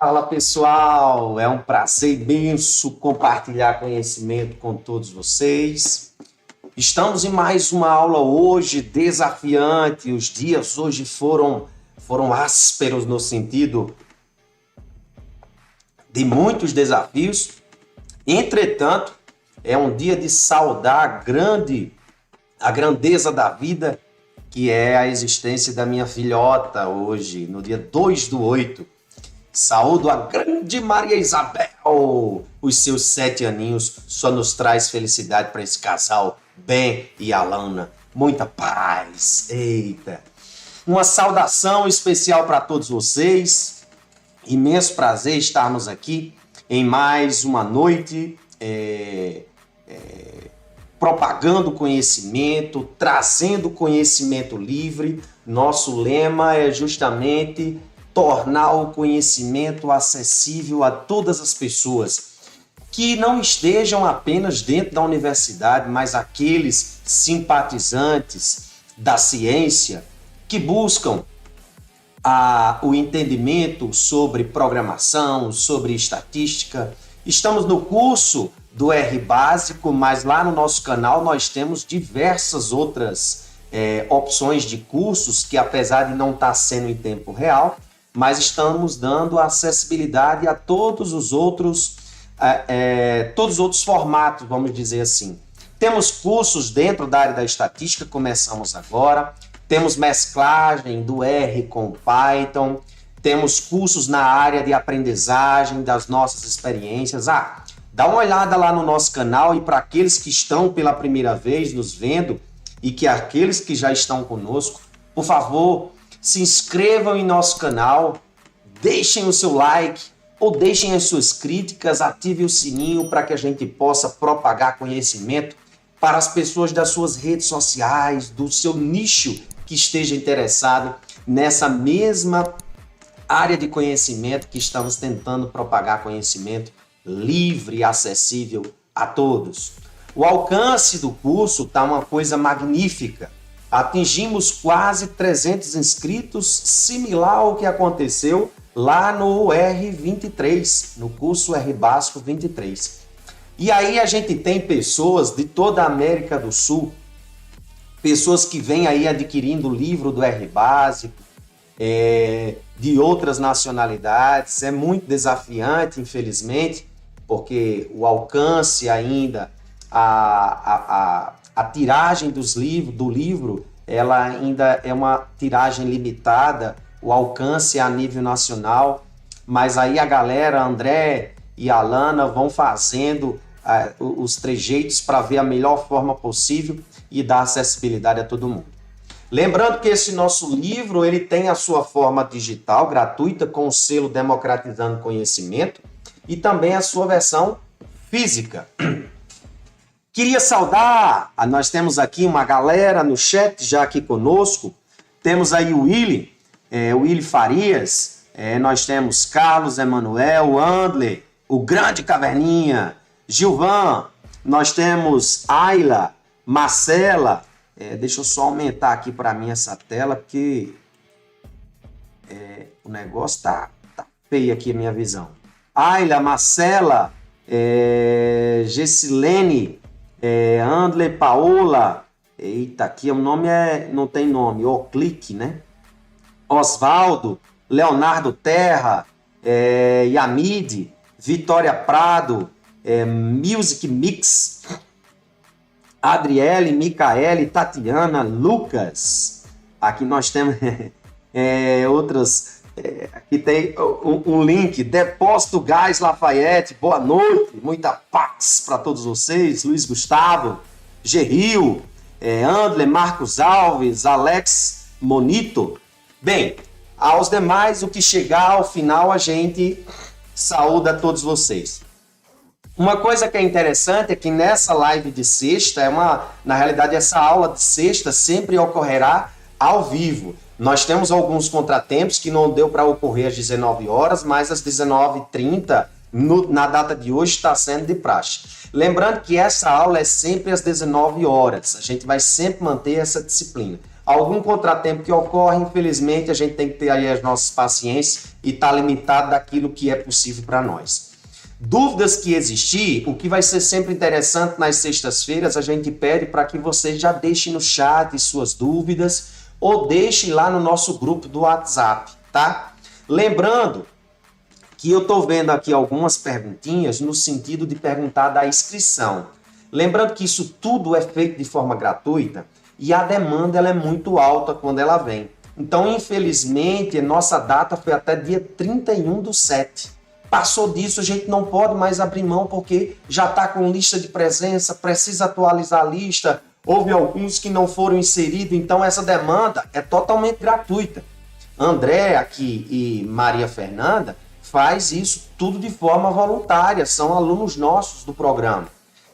Fala pessoal, é um prazer imenso compartilhar conhecimento com todos vocês. Estamos em mais uma aula hoje desafiante. Os dias hoje foram ásperos no sentido de muitos desafios. Entretanto, é um dia de saudar a grandeza da vida, que é a existência da minha filhota hoje, no dia 2/8. Saúdo a grande Maria Isabel, os seus 7 aninhos, só nos traz felicidade para esse casal, Ben e Alana. Muita paz, eita. Uma saudação especial para todos vocês, imenso prazer estarmos aqui em mais uma noite, propagando conhecimento, trazendo conhecimento livre. Nosso lema é justamente tornar o conhecimento acessível a todas as pessoas que não estejam apenas dentro da universidade, mas aqueles simpatizantes da ciência que buscam o entendimento sobre programação, sobre estatística. Estamos no curso do R Básico, mas lá no nosso canal nós temos diversas outras opções de cursos que, apesar de não estar sendo em tempo real, mas estamos dando acessibilidade a todos os outros formatos, vamos dizer assim. Temos cursos dentro da área da estatística, começamos agora. Temos mesclagem do R com Python. Temos cursos na área de aprendizagem das nossas experiências. Dá uma olhada lá no nosso canal, e para aqueles que estão pela primeira vez nos vendo e que aqueles que já estão conosco, por favor, se inscrevam em nosso canal, deixem o seu like ou deixem as suas críticas, ative o sininho para que a gente possa propagar conhecimento para as pessoas das suas redes sociais, do seu nicho que esteja interessado nessa mesma área de conhecimento que estamos tentando propagar conhecimento livre e acessível a todos. O alcance do curso está uma coisa magnífica. Atingimos quase 300 inscritos, similar ao que aconteceu lá no R23, no curso R Básico 23. E aí a gente tem pessoas de toda a América do Sul, pessoas que vêm aí adquirindo o livro do R Básico, de outras nacionalidades. É muito desafiante, infelizmente, porque o alcance ainda, a tiragem do livro, ela ainda é uma tiragem limitada, o alcance é a nível nacional, mas aí a galera, André e Alana, vão fazendo os trejeitos para ver a melhor forma possível e dar acessibilidade a todo mundo. Lembrando que esse nosso livro, ele tem a sua forma digital, gratuita, com o selo Democratizando Conhecimento, e também a sua versão física. Queria saudar, nós temos aqui uma galera no chat já aqui conosco. Temos aí o Willy Farias, nós temos Carlos Emanuel, Andler, o grande Caverninha, Gilvan, nós temos Ayla, Marcela. Deixa eu só aumentar aqui para mim essa tela, porque o negócio tá feio aqui a minha visão. Ayla, Marcela, Gessilene, Andler, Paola, eita, aqui o nome não tem nome, Oclique, né? Osvaldo, Leonardo Terra, Yamide, Vitória Prado, Music Mix, Adriele, Micaele, Tatiana, Lucas. Aqui nós temos outras. Aqui tem um link, Depósito Gás Lafayette, boa noite, muita paz para todos vocês. Luiz Gustavo, Geril, Andler, Marcos Alves, Alex Monito. Bem, aos demais, o que chegar ao final, a gente saúda a todos vocês. Uma coisa que é interessante é que nessa live de sexta, na realidade, essa aula de sexta sempre ocorrerá ao vivo. Nós temos alguns contratempos que não deu para ocorrer às 19 horas, mas às 19h30, na data de hoje, está sendo de praxe. Lembrando que essa aula é sempre às 19 horas. A gente vai sempre manter essa disciplina. algum contratempo que ocorre, infelizmente, a gente tem que ter aí as nossas paciências e estar limitado daquilo que é possível para nós. Dúvidas que existir, o que vai ser sempre interessante nas sextas-feiras, a gente pede para que você já deixe no chat suas dúvidas ou deixe lá no nosso grupo do WhatsApp, tá? Lembrando que eu estou vendo aqui algumas perguntinhas no sentido de perguntar da inscrição. Lembrando que isso tudo é feito de forma gratuita e a demanda ela é muito alta quando ela vem. Então, infelizmente, nossa data foi até dia 31/7. Passou disso, a gente não pode mais abrir mão porque já está com lista de presença, precisa atualizar a lista, houve alguns que não foram inseridos, então essa demanda é totalmente gratuita. André aqui e Maria Fernanda faz isso tudo de forma voluntária, são alunos nossos do programa.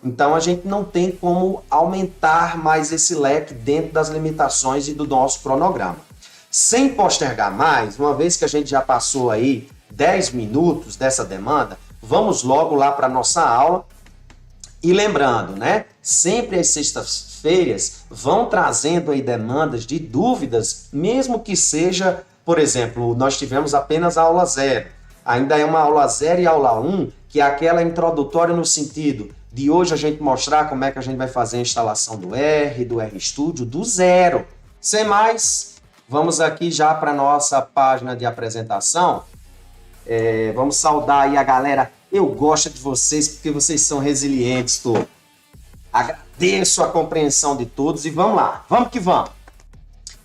Então a gente não tem como aumentar mais esse leque dentro das limitações e do nosso cronograma. Sem postergar mais, uma vez que a gente já passou aí 10 minutos dessa demanda, vamos logo lá para a nossa aula. E lembrando, né? Sempre às sextas-feiras vão trazendo aí demandas de dúvidas, mesmo que seja, por exemplo, nós tivemos apenas a aula 0. Ainda é uma aula 0 e aula 1, que é aquela introdutória no sentido de hoje a gente mostrar como é que a gente vai fazer a instalação do RStudio do zero. Sem mais, vamos aqui já para a nossa página de apresentação. Vamos saudar aí a galera. Eu gosto de vocês porque vocês são resilientes, tô. Agradeço a compreensão de todos e vamos lá, vamos que vamos.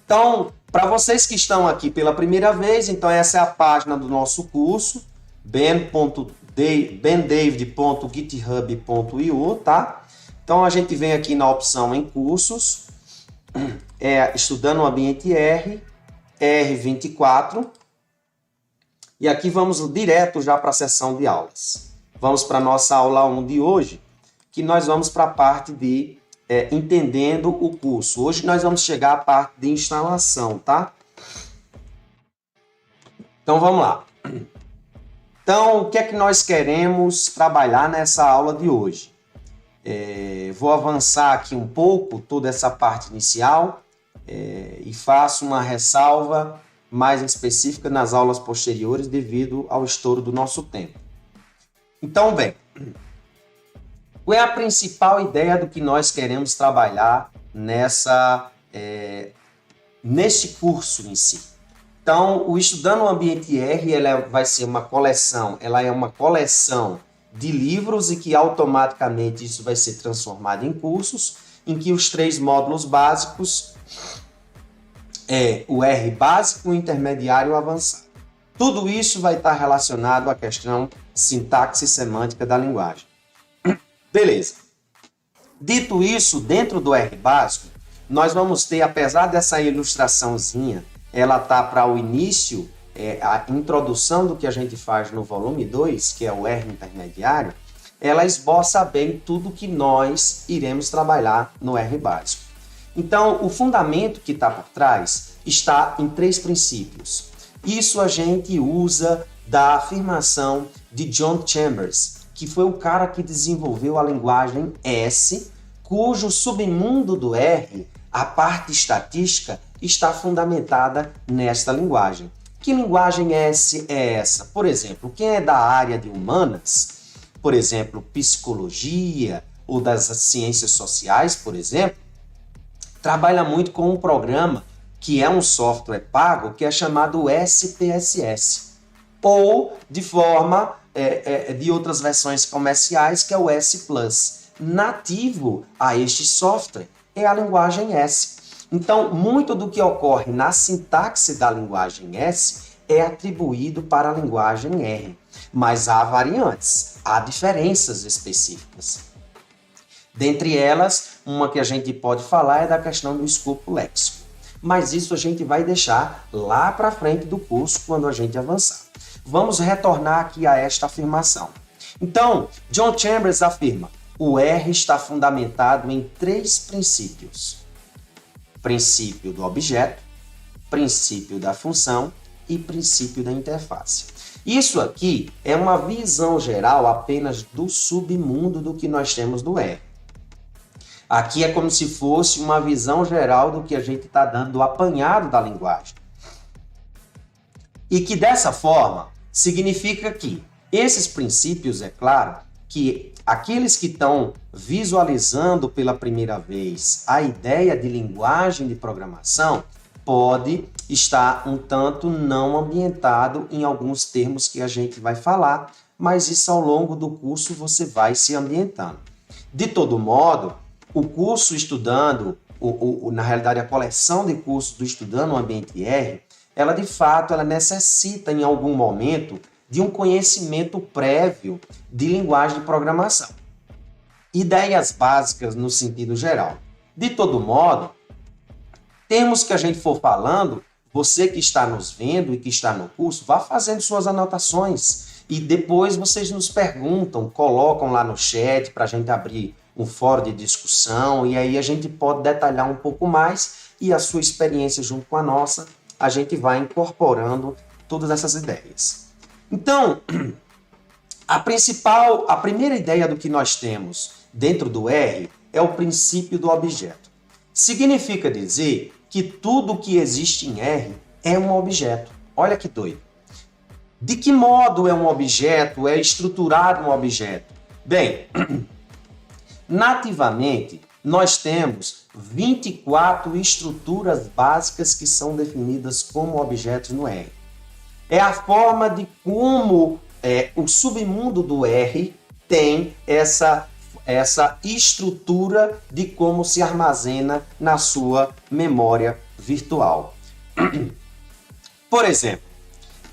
Então, para vocês que estão aqui pela primeira vez, então essa é a página do nosso curso, bendavid.github.io, tá? Então a gente vem aqui na opção em cursos, estudando o ambiente R, R24, e aqui vamos direto já para a sessão de aulas. Vamos para a nossa aula 1 de hoje, que nós vamos para a parte de entendendo o curso. Hoje nós vamos chegar à parte de instalação, tá? Então vamos lá. Então, o que é que nós queremos trabalhar nessa aula de hoje? Vou avançar aqui um pouco toda essa parte inicial e faço uma ressalva mais específica nas aulas posteriores devido ao estouro do nosso tempo. Então, bem, qual é a principal ideia do que nós queremos trabalhar neste curso em si? Então, o Estudando o Ambiente R, vai ser uma coleção, ela é uma coleção de livros e que automaticamente isso vai ser transformado em cursos, em que os 3 módulos básicos o R básico, o intermediário e o avançado. Tudo isso vai estar relacionado à questão sintaxe e semântica da linguagem. Beleza. Dito isso, dentro do R básico, nós vamos ter, apesar dessa ilustraçãozinha, ela tá para o início, a introdução do que a gente faz no volume 2, que é o R intermediário, ela esboça bem tudo que nós iremos trabalhar no R básico. Então, o fundamento que está por trás está em 3 princípios. Isso a gente usa da afirmação de John Chambers, que foi o cara que desenvolveu a linguagem S, cujo submundo do R, a parte estatística, está fundamentada nesta linguagem. Que linguagem S é essa? Por exemplo, quem é da área de humanas, por exemplo, psicologia ou das ciências sociais, por exemplo, trabalha muito com um programa que é um software pago que é chamado SPSS, ou de forma de outras versões comerciais, que é o S+. Nativo a este software é a linguagem S. Então, muito do que ocorre na sintaxe da linguagem S é atribuído para a linguagem R, mas há variantes, há diferenças específicas. Dentre elas, uma que a gente pode falar é da questão do escopo léxico. Mas isso a gente vai deixar lá para frente do curso quando a gente avançar. Vamos retornar aqui a esta afirmação. Então, John Chambers afirma: o R está fundamentado em 3 princípios. Princípio do objeto, princípio da função e princípio da interface. Isso aqui é uma visão geral apenas do submundo do que nós temos do R. Aqui é como se fosse uma visão geral do que a gente está dando, do apanhado da linguagem. E que dessa forma significa que esses princípios, é claro, que aqueles que estão visualizando pela primeira vez a ideia de linguagem de programação pode estar um tanto não ambientado em alguns termos que a gente vai falar, mas isso ao longo do curso você vai se ambientando. De todo modo, o curso Estudando, na realidade a coleção de cursos do Estudando o Ambiente R, ela de fato ela necessita em algum momento de um conhecimento prévio de linguagem de programação. Ideias básicas no sentido geral. De todo modo, termos que a gente for falando, você que está nos vendo e que está no curso, vá fazendo suas anotações e depois vocês nos perguntam, colocam lá no chat para a gente abrir um fórum de discussão e aí a gente pode detalhar um pouco mais e a sua experiência junto com a nossa, a gente vai incorporando todas essas ideias. Então, a primeira ideia do que nós temos dentro do R é o princípio do objeto. Significa dizer que tudo que existe em R é um objeto. Olha que doido. De que modo é um objeto, é estruturado um objeto? Bem, nativamente, nós temos 24 estruturas básicas que são definidas como objetos no R. É a forma de como o submundo do R tem essa estrutura de como se armazena na sua memória virtual. Por exemplo,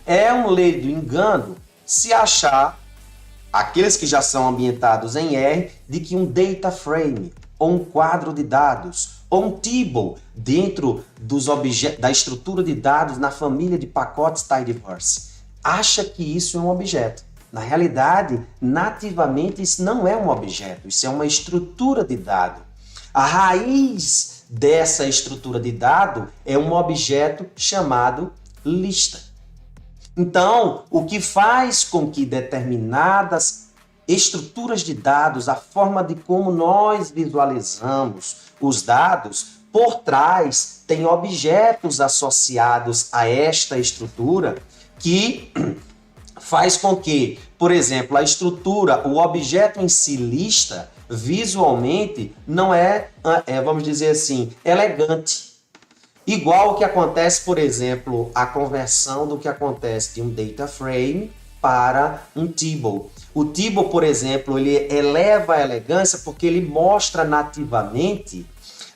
é um ledo engano se achar, aqueles que já são ambientados em R, de que um data frame, ou um quadro de dados, ou um table dentro da estrutura de dados na família de pacotes Tidyverse, acha que isso é um objeto. Na realidade, nativamente, isso não é um objeto, isso é uma estrutura de dado. A raiz dessa estrutura de dado é um objeto chamado lista. Então, o que faz com que determinadas estruturas de dados, a forma de como nós visualizamos os dados, por trás tem objetos associados a esta estrutura que faz com que, por exemplo, a estrutura, o objeto em si lista, visualmente não vamos dizer assim, elegante. Igual o que acontece, por exemplo, a conversão do que acontece de um data frame para um table. O table, por exemplo, ele eleva a elegância porque ele mostra nativamente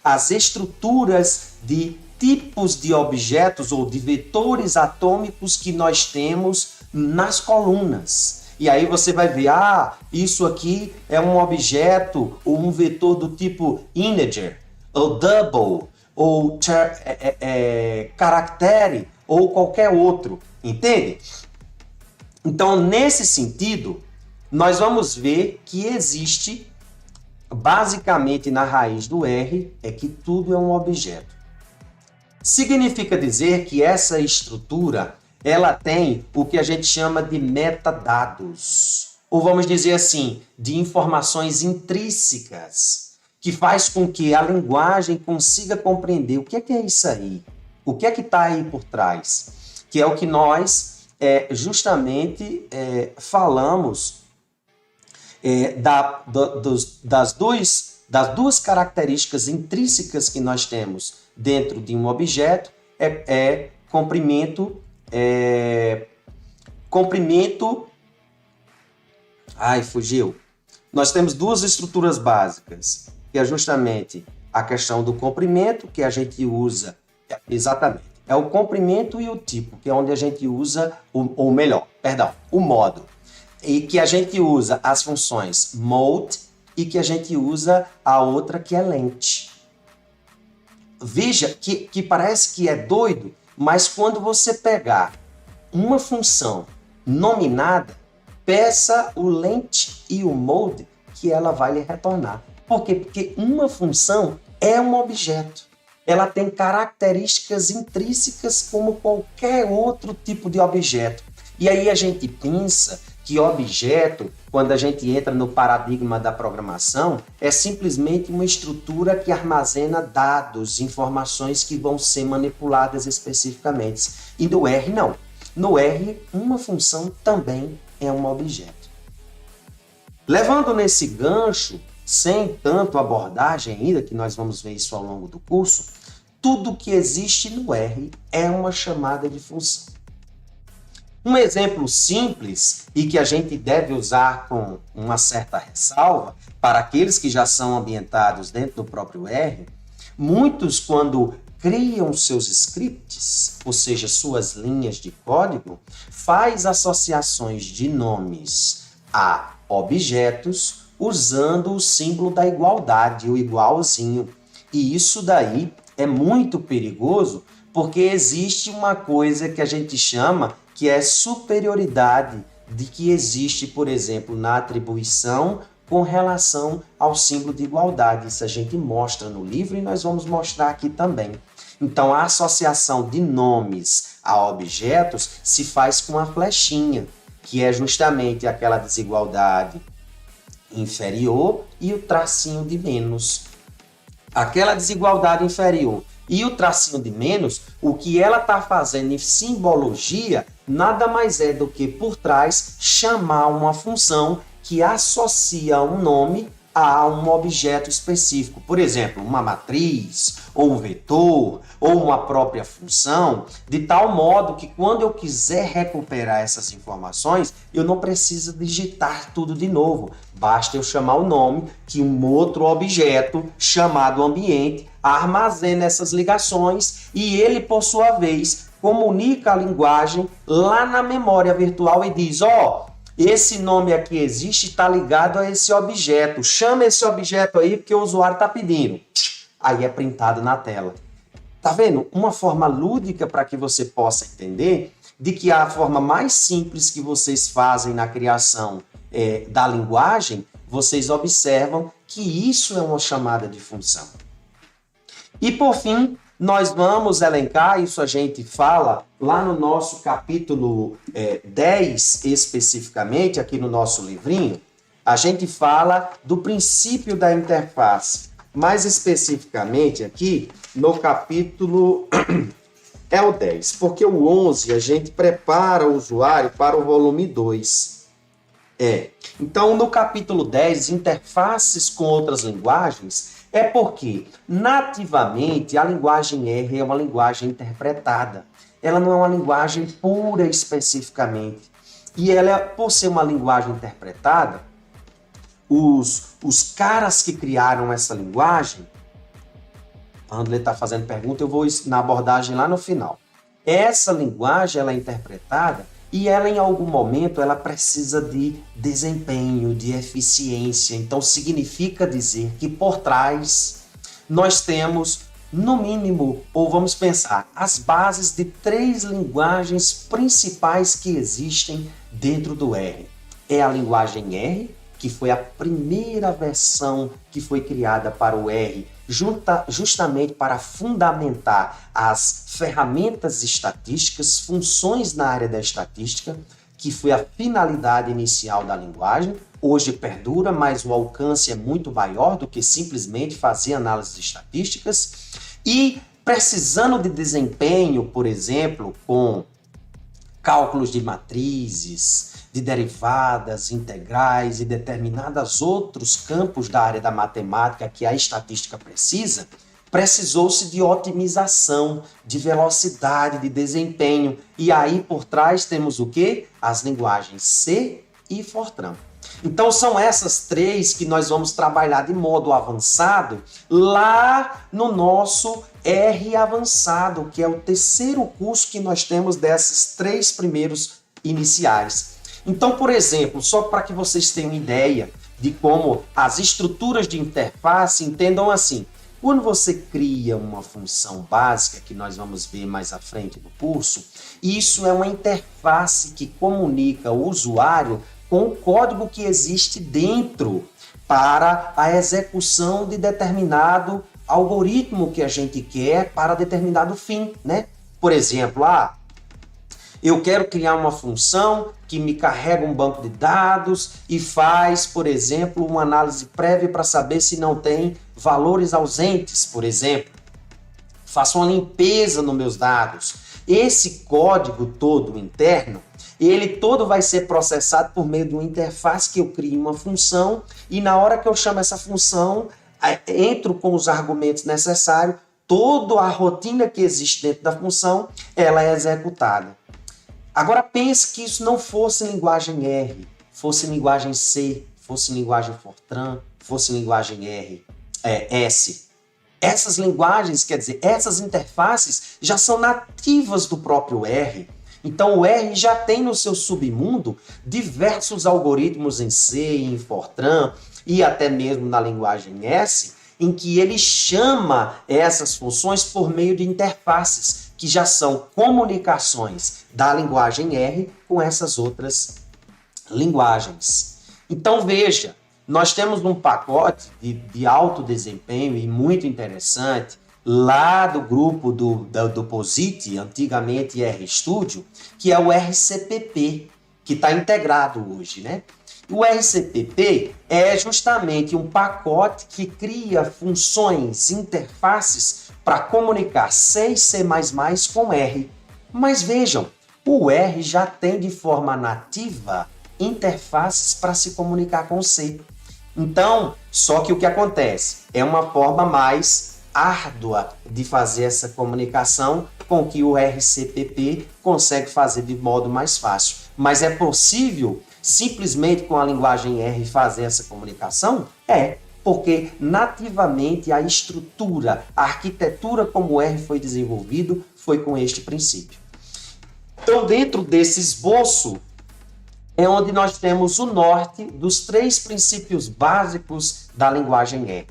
as estruturas de tipos de objetos ou de vetores atômicos que nós temos nas colunas. E aí você vai ver, isso aqui é um objeto ou um vetor do tipo integer, ou double, ou caractere, ou qualquer outro, entende? Então, nesse sentido, nós vamos ver que existe, basicamente na raiz do R, é que tudo é um objeto. Significa dizer que essa estrutura, ela tem o que a gente chama de metadados, ou vamos dizer assim, de informações intrínsecas, que faz com que a linguagem consiga compreender o que é isso aí, o que está aí por trás, que é o que nós justamente falamos das duas características intrínsecas que nós temos dentro de um objeto, comprimento. Fugiu. Nós temos duas estruturas básicas, que é justamente a questão do comprimento, que a gente usa, exatamente, é o comprimento e o tipo, que é onde a gente usa, o modo, e que a gente usa as funções mode e que a gente usa a outra que é length. Veja que parece que é doido, mas quando você pegar uma função nominada, peça o length e o mode que ela vai lhe retornar. Por quê? Porque uma função é um objeto. Ela tem características intrínsecas como qualquer outro tipo de objeto. E aí a gente pensa que objeto, quando a gente entra no paradigma da programação, é simplesmente uma estrutura que armazena dados, informações que vão ser manipuladas especificamente. E no R, não. No R, uma função também é um objeto. Levando nesse gancho, sem tanto abordagem ainda, que nós vamos ver isso ao longo do curso, tudo que existe no R é uma chamada de função. Um exemplo simples e que a gente deve usar com uma certa ressalva para aqueles que já são ambientados dentro do próprio R, muitos quando criam seus scripts, ou seja, suas linhas de código, faz associações de nomes a objetos usando o símbolo da igualdade, o igualzinho. E isso daí é muito perigoso porque existe uma coisa que a gente chama que é superioridade de que existe, por exemplo, na atribuição com relação ao símbolo de igualdade. Isso a gente mostra no livro e nós vamos mostrar aqui também. Então, a associação de nomes a objetos se faz com a flechinha, que é justamente aquela desigualdade inferior e o tracinho de menos. Aquela desigualdade inferior e o tracinho de menos, o que ela está fazendo em simbologia, nada mais é do que por trás chamar uma função que associa um nome a um objeto específico. Por exemplo, uma matriz, ou um vetor, ou uma própria função, de tal modo que quando eu quiser recuperar essas informações, eu não preciso digitar tudo de novo. Basta eu chamar o nome que um outro objeto chamado ambiente armazena essas ligações e ele, por sua vez, comunica a linguagem lá na memória virtual e diz, esse nome aqui existe, está ligado a esse objeto. Chama esse objeto aí porque o usuário está pedindo. Aí é printado na tela. Tá vendo? Uma forma lúdica para que você possa entender de que a forma mais simples que vocês fazem na criação da linguagem, vocês observam que isso é uma chamada de função. E por fim, nós vamos elencar, isso a gente fala lá no nosso capítulo 10 especificamente, aqui no nosso livrinho, a gente fala do princípio da interface. Mais especificamente aqui no capítulo é o 10, porque o 11 a gente prepara o usuário para o volume 2. Então, no capítulo 10, interfaces com outras linguagens, é porque, nativamente, a linguagem R é uma linguagem interpretada. Ela não é uma linguagem pura especificamente. E ela, por ser uma linguagem interpretada, os caras que criaram essa linguagem, a André está fazendo pergunta, eu vou na abordagem lá no final. Essa linguagem ela é interpretada e ela, em algum momento, ela precisa de desempenho, de eficiência. Então, significa dizer que por trás nós temos, no mínimo, ou vamos pensar, as bases de 3 linguagens principais que existem dentro do R. É a linguagem R, que foi a primeira versão que foi criada para o R, justamente para fundamentar as ferramentas estatísticas, funções na área da estatística, que foi a finalidade inicial da linguagem. Hoje perdura, mas o alcance é muito maior do que simplesmente fazer análises estatísticas. E precisando de desempenho, por exemplo, com cálculos de matrizes, de derivadas, integrais e determinados outros campos da área da matemática que a estatística precisa, precisou-se de otimização, de velocidade, de desempenho. E aí por trás temos o quê? As linguagens C e Fortran. Então são essas 3 que nós vamos trabalhar de modo avançado lá no nosso R avançado, que é o terceiro curso que nós temos desses 3 primeiros iniciais. Então, por exemplo, só para que vocês tenham ideia de como as estruturas de interface entendam assim. Quando você cria uma função básica, que nós vamos ver mais à frente no curso, isso é uma interface que comunica o usuário com o código que existe dentro para a execução de determinado algoritmo que a gente quer para determinado fim, né? Por exemplo, Eu quero criar uma função que me carrega um banco de dados e faz, por exemplo, uma análise prévia para saber se não tem valores ausentes, por exemplo. Faço uma limpeza nos meus dados. Esse código todo interno, ele todo vai ser processado por meio de uma interface que eu crio uma função e na hora que eu chamo essa função, entro com os argumentos necessários, toda a rotina que existe dentro da função, ela é executada. Agora pense que isso não fosse linguagem R, fosse linguagem C, fosse linguagem Fortran, fosse linguagem S. Essas linguagens, quer dizer, essas interfaces já são nativas do próprio R. Então o R já tem no seu submundo diversos algoritmos em C, em Fortran e até mesmo na linguagem S, em que ele chama essas funções por meio de interfaces, que já são comunicações da linguagem R com essas outras linguagens. Então veja, nós temos um pacote de alto desempenho e muito interessante lá do grupo do POSIT, antigamente RStudio, que é o RCPP, que está integrado hoje, né? O RCPP é justamente um pacote que cria funções, interfaces para comunicar C e C++ com R. Mas vejam, o R já tem de forma nativa interfaces para se comunicar com C. Então, só que o que acontece? É uma forma mais árdua de fazer essa comunicação com que o RCPP consegue fazer de modo mais fácil. Mas é possível simplesmente com a linguagem R fazer essa comunicação? É, porque nativamente a estrutura, a arquitetura como o R foi desenvolvido foi com este princípio. Então, dentro desse esboço, é onde nós temos o norte dos 3 princípios básicos da linguagem R.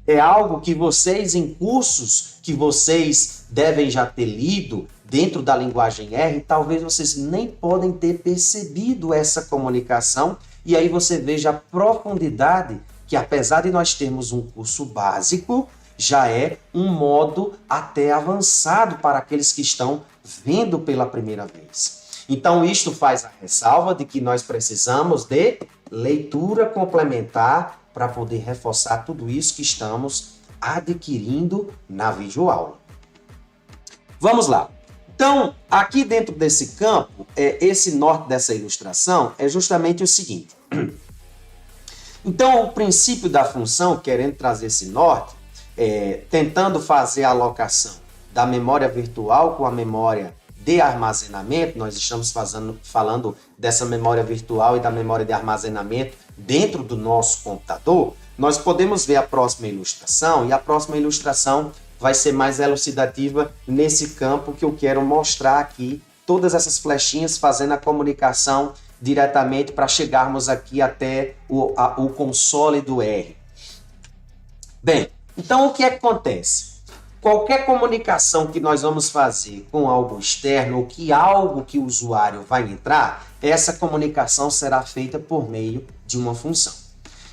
É algo que vocês, em cursos que vocês devem já ter lido dentro da linguagem R, talvez vocês nem podem ter percebido essa comunicação, e aí você veja a profundidade que, apesar de nós termos um curso básico, já é um modo até avançado para aqueles que estão vendo pela primeira vez. Então, isto faz a ressalva de que nós precisamos de leitura complementar para poder reforçar tudo isso que estamos adquirindo na videoaula. Vamos lá. Então, aqui dentro desse campo, esse norte dessa ilustração é justamente o seguinte. Então, o princípio da função, querendo trazer esse norte, tentando fazer a alocação da memória virtual com a memória de armazenamento, nós estamos falando dessa memória virtual e da memória de armazenamento dentro do nosso computador, nós podemos ver a próxima ilustração, e a próxima ilustração vai ser mais elucidativa nesse campo que eu quero mostrar aqui, todas essas flechinhas fazendo a comunicação diretamente para chegarmos aqui até o console do R. Bem, então o que acontece? Qualquer comunicação que nós vamos fazer com algo externo, ou que algo que o usuário vai entrar, essa comunicação será feita por meio de uma função.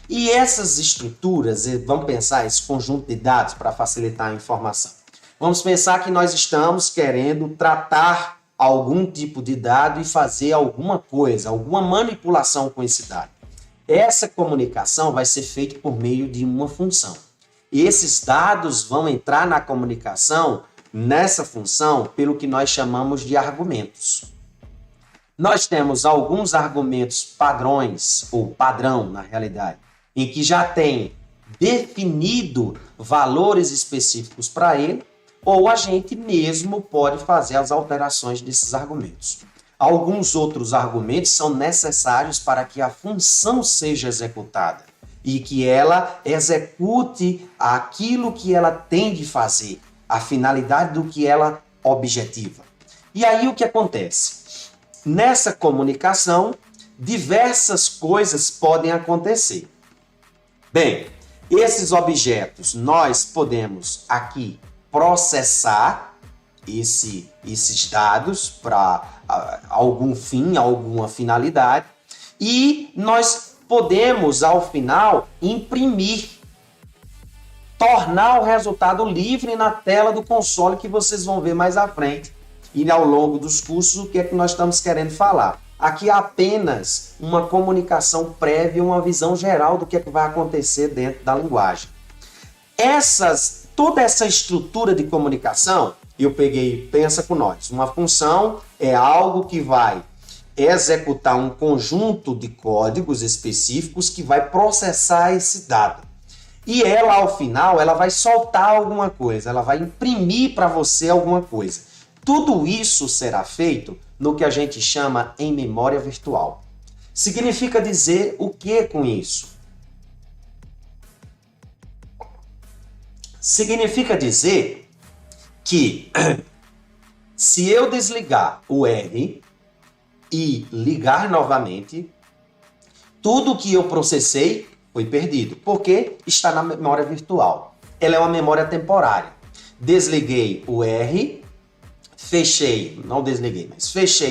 E essas estruturas, vamos pensar esse conjunto de dados para facilitar a informação. Vamos pensar que nós estamos querendo tratar algum tipo de dado e fazer alguma coisa, alguma manipulação com esse dado. Essa comunicação vai ser feita por meio de uma função. E esses dados vão entrar na comunicação, nessa função, pelo que nós chamamos de argumentos. Nós temos alguns argumentos padrões, ou padrão na realidade, em que já tem definido valores específicos para ele, ou a gente mesmo pode fazer as alterações desses argumentos. Alguns outros argumentos são necessários para que a função seja executada e que ela execute aquilo que ela tem de fazer, a finalidade do que ela objetiva. E aí o que acontece? Nessa comunicação, diversas coisas podem acontecer. Bem, esses objetos nós podemos aqui processar esses dados para algum fim, alguma finalidade, e nós podemos, ao final, imprimir, tornar o resultado livre na tela do console que vocês vão ver mais à frente. e ao longo dos cursos o que é que nós estamos querendo falar. Aqui é apenas uma comunicação prévia, uma visão geral do que é que vai acontecer dentro da linguagem. Toda essa estrutura de comunicação, eu peguei, pensa com nós, uma função é algo que vai executar um conjunto de códigos específicos que vai processar esse dado. E ela, ao final, ela vai soltar alguma coisa, ela vai imprimir para você alguma coisa. Tudo isso será feito no que a gente chama em memória virtual. Significa dizer o que com isso? Significa dizer que se eu desligar o R e ligar novamente, tudo que eu processei foi perdido, porque está na memória virtual. Ela é uma memória temporária. Desliguei o R, fechei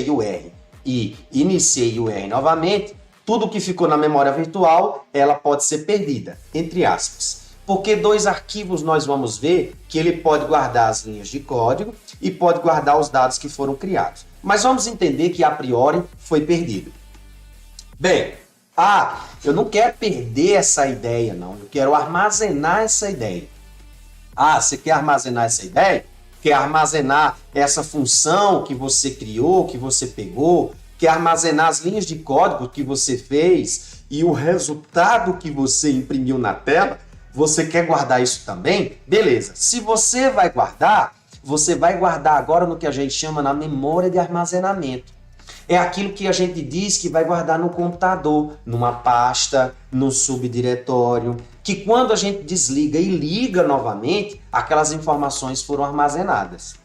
o R e iniciei o R novamente, tudo que ficou na memória virtual, ela pode ser perdida, entre aspas. Porque dois arquivos nós vamos ver que ele pode guardar as linhas de código e pode guardar os dados que foram criados. Mas vamos entender que a priori foi perdido. Bem, eu não quero perder essa ideia, não. Eu quero armazenar essa ideia. Você quer armazenar essa ideia? Quer armazenar essa função que você criou, que você pegou? Quer armazenar as linhas de código que você fez e o resultado que você imprimiu na tela? Você quer guardar isso também? Beleza. Se você vai guardar agora no que a gente chama na memória de armazenamento. É aquilo que a gente diz que vai guardar no computador, numa pasta, no subdiretório, que quando a gente desliga e liga novamente, aquelas informações foram armazenadas.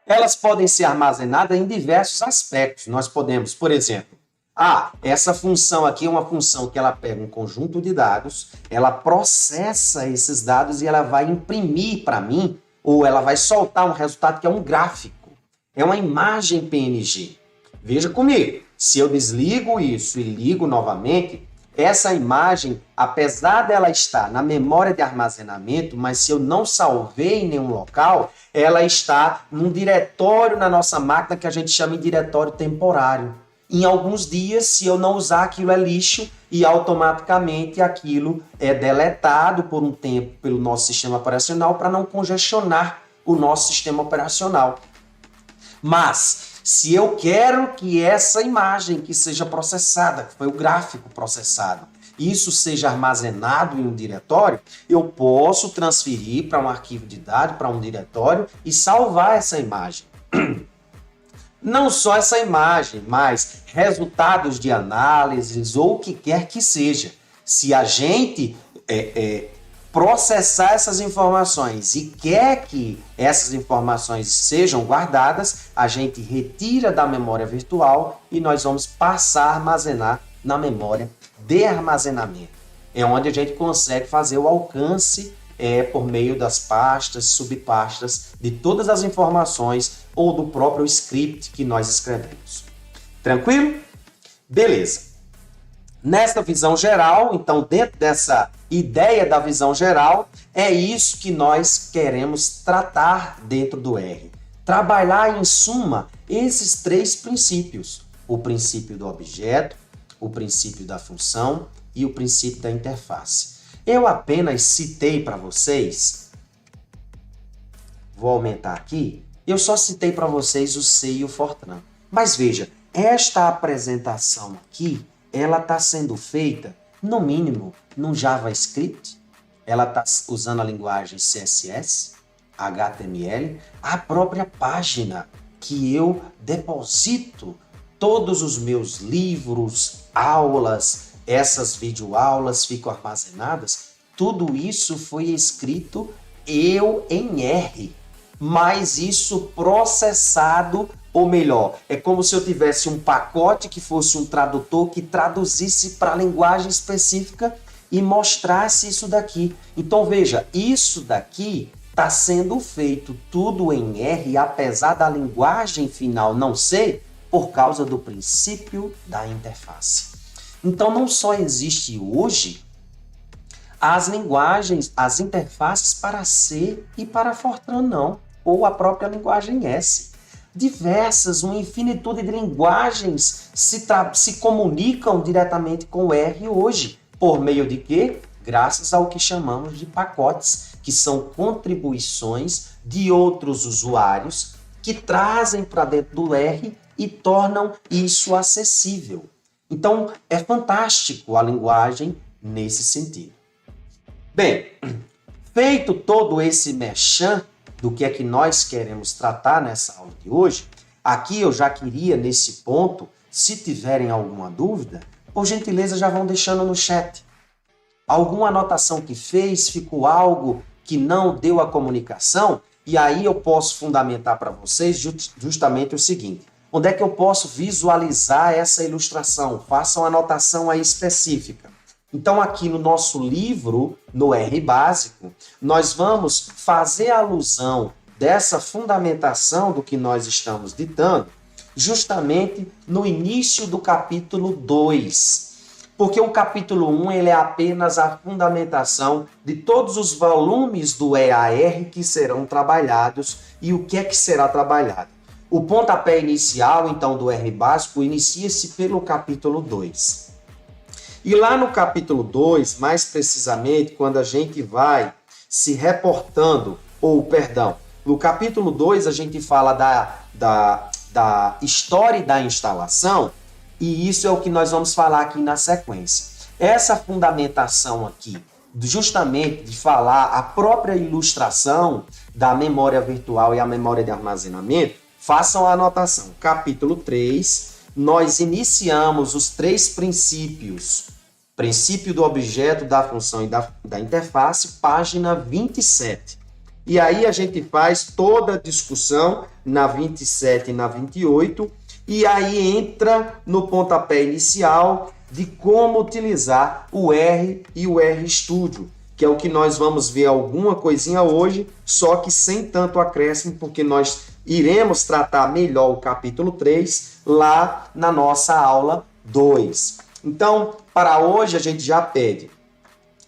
Elas podem ser armazenadas em diversos aspectos. Nós podemos, por exemplo, essa função aqui é uma função que ela pega um conjunto de dados, ela processa esses dados e ela vai imprimir para mim, ou ela vai soltar um resultado que é um gráfico, é uma imagem PNG. Veja comigo, se eu desligo isso e ligo novamente, essa imagem, apesar dela estar na memória de armazenamento, mas se eu não salvei em nenhum local, ela está num diretório na nossa máquina que a gente chama de diretório temporário. Em alguns dias, se eu não usar, aquilo é lixo e automaticamente aquilo é deletado por um tempo pelo nosso sistema operacional para não congestionar o nosso sistema operacional. Mas, se eu quero que essa imagem que seja processada, que foi o gráfico processado, isso seja armazenado em um diretório, eu posso transferir para um arquivo de dados, para um diretório e salvar essa imagem. Não só essa imagem, mas resultados de análises ou o que quer que seja. Se a gente processar essas informações e quer que essas informações sejam guardadas, a gente retira da memória virtual e nós vamos passar a armazenar na memória de armazenamento. É onde a gente consegue fazer o alcance por meio das pastas, subpastas, de todas as informações ou do próprio script que nós escrevemos. Tranquilo? Beleza. Nesta visão geral, então, dentro dessa ideia da visão geral, é isso que nós queremos tratar dentro do R. Trabalhar, em suma, esses três princípios. O princípio do objeto, o princípio da função e o princípio da interface. Eu apenas citei para vocês, vou aumentar aqui, eu só citei para vocês o C e o Fortran. Mas veja, esta apresentação aqui, ela está sendo feita, no mínimo, no JavaScript, ela está usando a linguagem CSS, HTML, a própria página que eu deposito todos os meus livros, aulas, essas videoaulas ficam armazenadas, tudo isso foi escrito em R, mas isso processado, ou melhor, é como se eu tivesse um pacote que fosse um tradutor que traduzisse para a linguagem específica e mostrasse isso daqui. Então veja, isso daqui está sendo feito tudo em R, apesar da linguagem final não ser, por causa do princípio da interface. Então não só existe hoje as linguagens, as interfaces para C e para Fortran não, ou a própria linguagem S. diversas, uma infinitude de linguagens se comunicam diretamente com o R hoje. Por meio de quê? Graças ao que chamamos de pacotes, que são contribuições de outros usuários que trazem para dentro do R e tornam isso acessível. Então, é fantástico a linguagem nesse sentido. Bem, feito todo esse merchan do que é que nós queremos tratar nessa aula de hoje, aqui eu já queria, nesse ponto, se tiverem alguma dúvida, por gentileza já vão deixando no chat. Alguma anotação que fez, ficou algo que não deu a comunicação, e aí eu posso fundamentar para vocês justamente o seguinte: onde é que eu posso visualizar essa ilustração? Façam uma anotação aí específica. Então, aqui no nosso livro, no R básico, nós vamos fazer alusão dessa fundamentação do que nós estamos ditando, justamente no início do capítulo 2. Porque o capítulo 1 ele é apenas a fundamentação de todos os volumes do EAR que serão trabalhados e o que é que será trabalhado. O pontapé inicial, então, do R básico inicia-se pelo capítulo 2. E lá no capítulo 2, mais precisamente, quando a gente vai se reportando, no capítulo 2 a gente fala da história da instalação, e isso é o que nós vamos falar aqui na sequência. Essa fundamentação aqui, justamente de falar a própria ilustração da memória virtual e a memória de armazenamento, façam a anotação. Capítulo 3, nós iniciamos os 3 princípios. Princípio do objeto, da função e da interface, página 27. E aí a gente faz toda a discussão na 27 e na 28, e aí entra no pontapé inicial de como utilizar o R e o RStudio, que é o que nós vamos ver alguma coisinha hoje, só que sem tanto acréscimo, porque nós iremos tratar melhor o capítulo 3 lá na nossa aula 2. Então, para hoje a gente já pede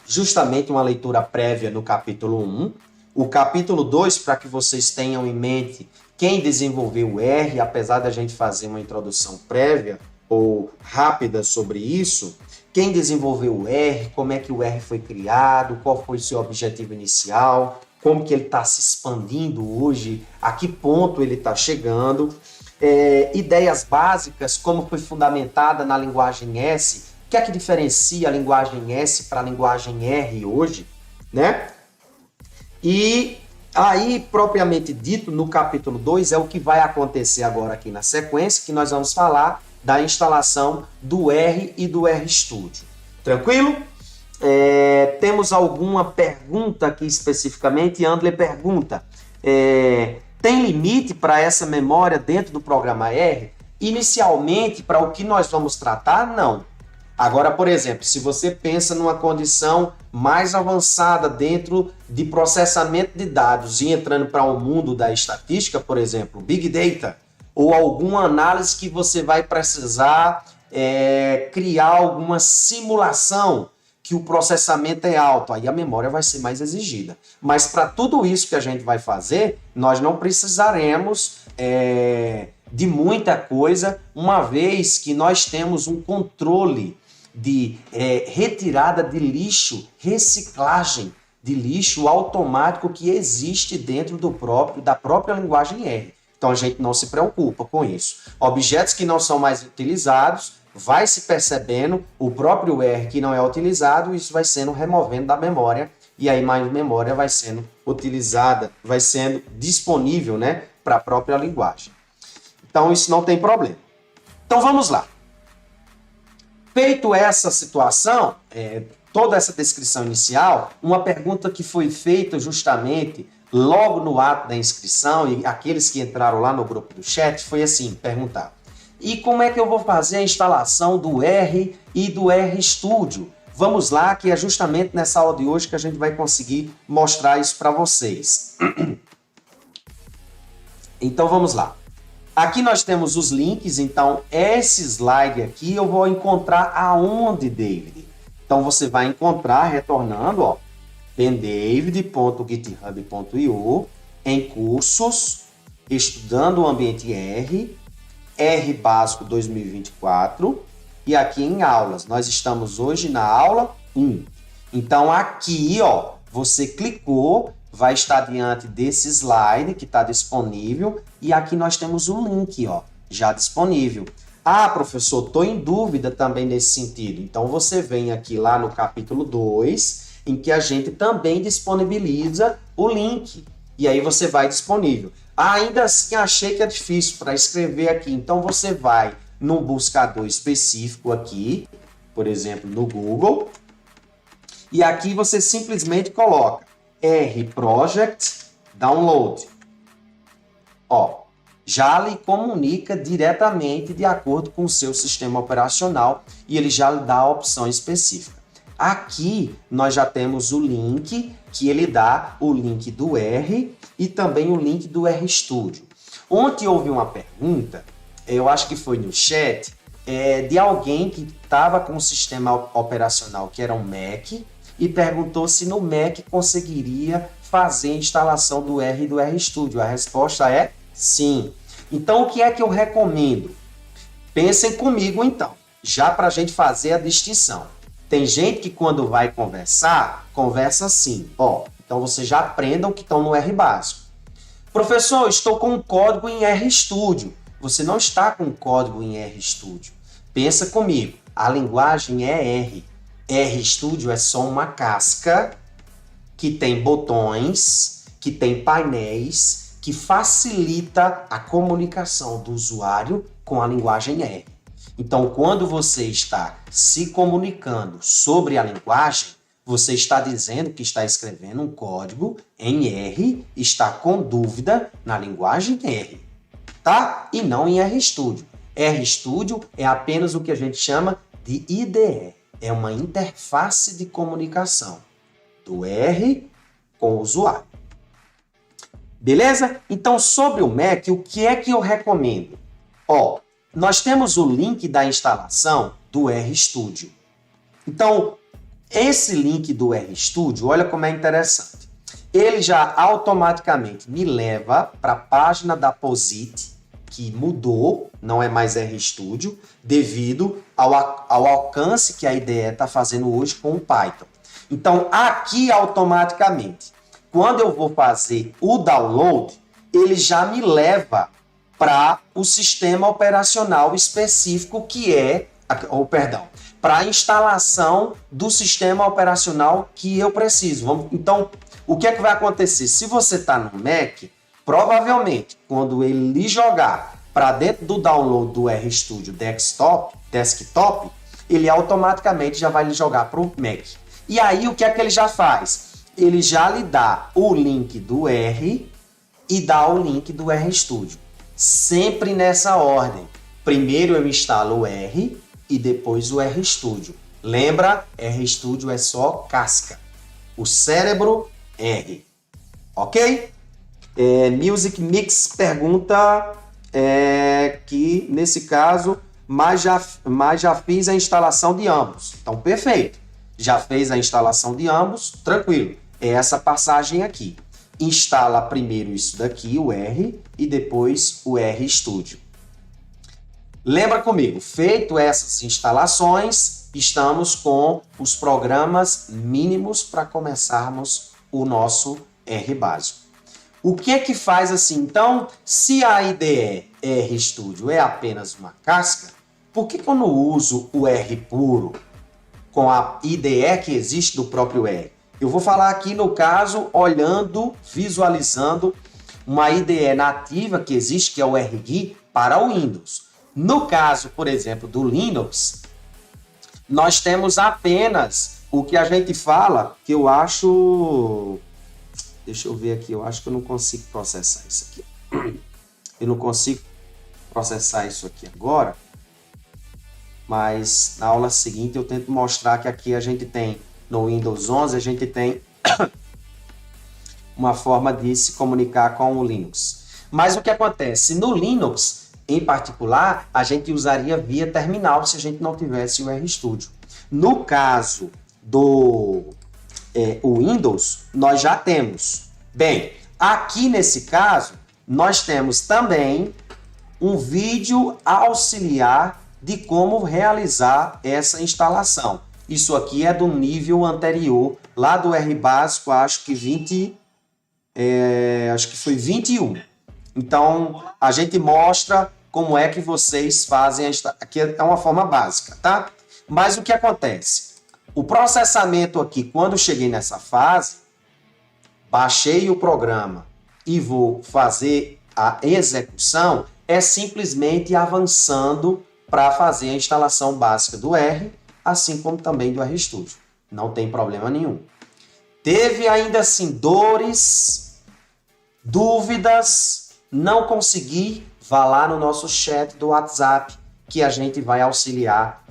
justamente uma leitura prévia no capítulo 1, o capítulo 2, para que vocês tenham em mente quem desenvolveu o R, apesar da gente fazer uma introdução prévia ou rápida sobre isso, quem desenvolveu o R, como é que o R foi criado, qual foi o seu objetivo inicial, como que ele está se expandindo hoje, a que ponto ele está chegando, ideias básicas, como foi fundamentada na linguagem S, o que é que diferencia a linguagem S para a linguagem R hoje, né? E aí, propriamente dito, no capítulo 2 é o que vai acontecer agora aqui na sequência, que nós vamos falar da instalação do R e do RStudio. Tranquilo? Temos alguma pergunta aqui especificamente? Andler pergunta, tem limite para essa memória dentro do programa R? Inicialmente, para o que nós vamos tratar, não. Agora, por exemplo, se você pensa numa condição mais avançada dentro de processamento de dados e entrando para o mundo da estatística, por exemplo, Big Data, ou alguma análise que você vai precisar criar alguma simulação que o processamento é alto, aí a memória vai ser mais exigida. Mas para tudo isso que a gente vai fazer, nós não precisaremos de muita coisa, uma vez que nós temos um controle de retirada de lixo, reciclagem de lixo automático que existe dentro da própria linguagem R. Então a gente não se preocupa com isso. Objetos que não são mais utilizados, vai se percebendo, o próprio R que não é utilizado, isso vai sendo removendo da memória, e aí mais memória vai sendo utilizada, vai sendo disponível, né, para a própria linguagem. Então isso não tem problema. Então vamos lá. Feito essa situação, toda essa descrição inicial, uma pergunta que foi feita justamente logo no ato da inscrição, e aqueles que entraram lá no grupo do chat, foi assim, perguntar: e como é que eu vou fazer a instalação do R e do RStudio? Vamos lá, que é justamente nessa aula de hoje que a gente vai conseguir mostrar isso para vocês. Então vamos lá. Aqui nós temos os links, então esse slide aqui eu vou encontrar aonde, David? Então você vai encontrar, retornando, ó, pendavid.github.io, em cursos, estudando o ambiente R básico 2024, e aqui em aulas. Nós estamos hoje na aula 1. Então aqui, ó, você clicou, vai estar diante desse slide que está disponível, e aqui nós temos o link, ó, já disponível. Ah, professor, estou em dúvida também nesse sentido. Então você vem aqui lá no capítulo 2, em que a gente também disponibiliza o link. E aí você vai disponível. Ainda assim, achei que é difícil para escrever aqui. Então você vai num buscador específico aqui, por exemplo, no Google, e aqui você simplesmente coloca R Project Download. Ó, já lhe comunica diretamente de acordo com o seu sistema operacional e ele já lhe dá a opção específica. Aqui nós já temos o link, que ele dá o link do R e também o link do RStudio. Ontem houve uma pergunta, eu acho que foi no chat, de alguém que estava com um sistema operacional que era um Mac e perguntou se no Mac conseguiria fazer a instalação do R e do RStudio. A resposta é sim. Então, o que é que eu recomendo? Pensem comigo, então, já para a gente fazer a distinção. Tem gente que quando vai conversar, conversa assim, ó. Então, vocês já aprendam que estão no R básico. Professor, estou com um código em RStudio. Você não está com um código em RStudio. Pensa comigo, a linguagem é R. RStudio é só uma casca que tem botões, que tem painéis, que facilita a comunicação do usuário com a linguagem R. Então, quando você está se comunicando sobre a linguagem, você está dizendo que está escrevendo um código em R, está com dúvida na linguagem R, tá? E não em RStudio. RStudio é apenas o que a gente chama de IDE. É uma interface de comunicação do R com o usuário. Beleza? Então, sobre o Mac, o que é que eu recomendo? Ó, nós temos o link da instalação do RStudio. Então, esse link do RStudio, olha como é interessante. Ele já automaticamente me leva para a página da POSIT, que mudou, não é mais RStudio, devido ao alcance que a IDE está fazendo hoje com o Python. Então, aqui automaticamente, quando eu vou fazer o download, ele já me leva para o sistema operacional específico que é, para a instalação do sistema operacional que eu preciso. Então, o que é que vai acontecer? Se você está no Mac, provavelmente, quando ele lhe jogar para dentro do download do RStudio desktop, ele automaticamente já vai lhe jogar para o Mac. E aí, o que é que ele já faz? Ele já lhe dá o link do R e dá o link do RStudio. Sempre nessa ordem. Primeiro eu instalo o R e depois o RStudio. Lembra? RStudio é só casca. O cérebro, R. Ok? Music Mix pergunta que, nesse caso, mas já fiz a instalação de ambos. Então, perfeito. Já fez a instalação de ambos, tranquilo. É essa passagem aqui. Instala primeiro isso daqui, o R, e depois o RStudio. Lembra comigo, feito essas instalações, estamos com os programas mínimos para começarmos o nosso R básico. O que é que faz assim? Então, se a IDE RStudio é apenas uma casca, por que eu não uso o R puro com a IDE que existe do próprio R? Eu vou falar aqui no caso, olhando, visualizando uma IDE nativa que existe, que é o RGui, para o Windows. No caso, por exemplo, do Linux, nós temos apenas o que a gente fala, que eu acho... Deixa eu ver aqui, eu acho que eu não consigo processar isso aqui. Eu não consigo processar isso aqui agora, mas na aula seguinte eu tento mostrar que aqui a gente tem, no Windows 11, a gente tem uma forma de se comunicar com o Linux. Mas o que acontece? No Linux, em particular, a gente usaria via terminal se a gente não tivesse o RStudio. No caso do o Windows, nós já temos. Bem, aqui nesse caso, nós temos também um vídeo auxiliar de como realizar essa instalação. Isso aqui é do nível anterior, lá do R básico, acho que foi 21. Então, a gente mostra como é que vocês fazem, aqui é uma forma básica, tá? Mas o que acontece? O processamento aqui, quando eu cheguei nessa fase, baixei o programa e vou fazer a execução, é simplesmente avançando para fazer a instalação básica do R, assim como também do RStudio. Não tem problema nenhum. Teve ainda assim dores, dúvidas, não consegui, vá lá no nosso chat do WhatsApp que a gente vai auxiliar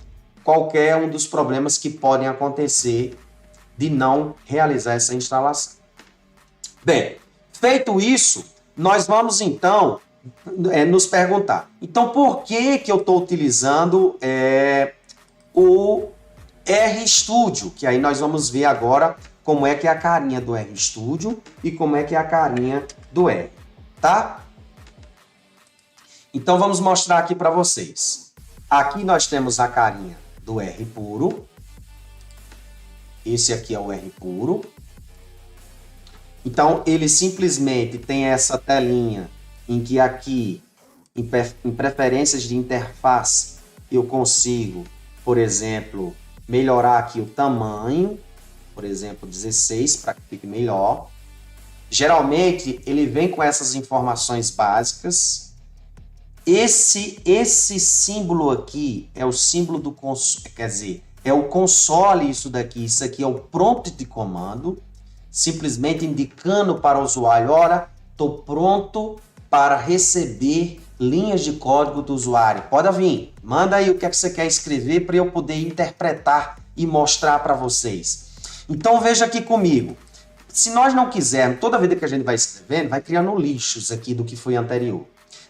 qualquer um dos problemas que podem acontecer de não realizar essa instalação. Bem, feito isso, nós vamos então nos perguntar. Então, por que eu estou utilizando o RStudio? Que aí nós vamos ver agora como é que é a carinha do RStudio e como é que é a carinha do R, tá? Então, vamos mostrar aqui para vocês. Aqui nós temos a carinha do R puro. Esse aqui é o R puro. Então, ele simplesmente tem essa telinha em que aqui, em preferências de interface, eu consigo, por exemplo, melhorar aqui o tamanho, por exemplo, 16, para que fique melhor. Geralmente, ele vem com essas informações básicas. Esse símbolo aqui é o símbolo do console, quer dizer, é o console isso aqui é o prompt de comando, simplesmente indicando para o usuário, olha, estou pronto para receber linhas de código do usuário. Pode vir, manda aí o que é que você quer escrever para eu poder interpretar e mostrar para vocês. Então veja aqui comigo, se nós não quisermos, toda vida que a gente vai escrevendo, vai criando lixos aqui do que foi anterior.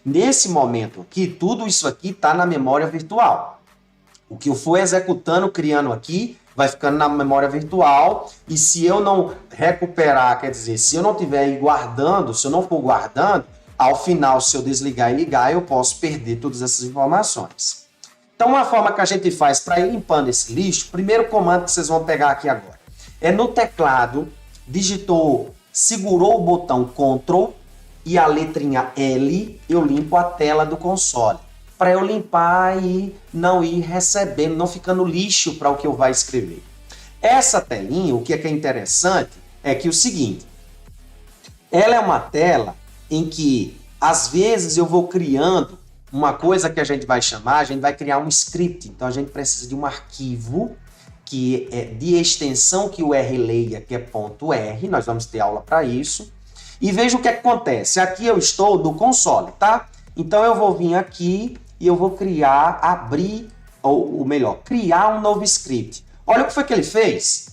Nesse momento aqui, tudo isso aqui está na memória virtual. O que eu for executando, criando aqui, vai ficando na memória virtual, e se eu não recuperar, quer dizer, se eu não estiver aí guardando, se eu não for guardando, ao final, se eu desligar e ligar, eu posso perder todas essas informações. Então, uma forma que a gente faz para ir limpando esse lixo, primeiro comando que vocês vão pegar aqui agora, é no teclado, digitou, segurou o botão Ctrl e a letrinha L, eu limpo a tela do console. Para eu limpar e não ir recebendo, não ficando lixo para o que eu vou escrever. Essa telinha, o que é interessante, é que o seguinte, ela é uma tela em que, às vezes, eu vou criando uma coisa que a gente vai chamar, a gente vai criar um script, então a gente precisa de um arquivo que é de extensão que o R leia, que é .r, nós vamos ter aula para isso, e veja o que acontece, aqui eu estou no console, tá? Então eu vou vir aqui e eu vou criar, criar um novo script. Olha o que foi que ele fez.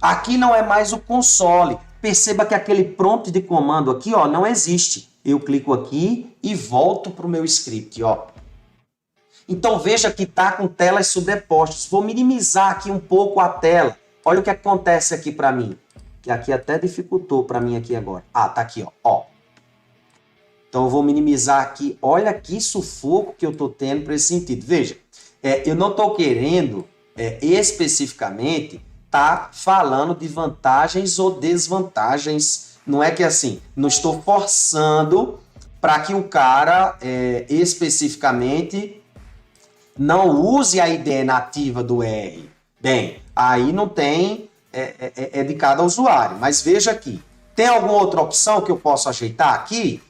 Aqui não é mais o console. Perceba que aquele prompt de comando aqui, ó, não existe. Eu clico aqui e volto para o meu script, ó. Então veja que está com telas sobrepostas. Vou minimizar aqui um pouco a tela. Olha o que acontece aqui para mim. Que aqui até dificultou para mim aqui agora. Ah, tá aqui, ó. Então, eu vou minimizar aqui. Olha que sufoco que eu estou tendo para esse sentido. Veja, eu não estou querendo especificamente tá falando de vantagens ou desvantagens. Não é que assim, não estou forçando para que o cara especificamente não use a ideia nativa do R. Bem, aí não tem, é de cada usuário. Mas veja aqui, tem alguma outra opção que eu posso ajeitar aqui?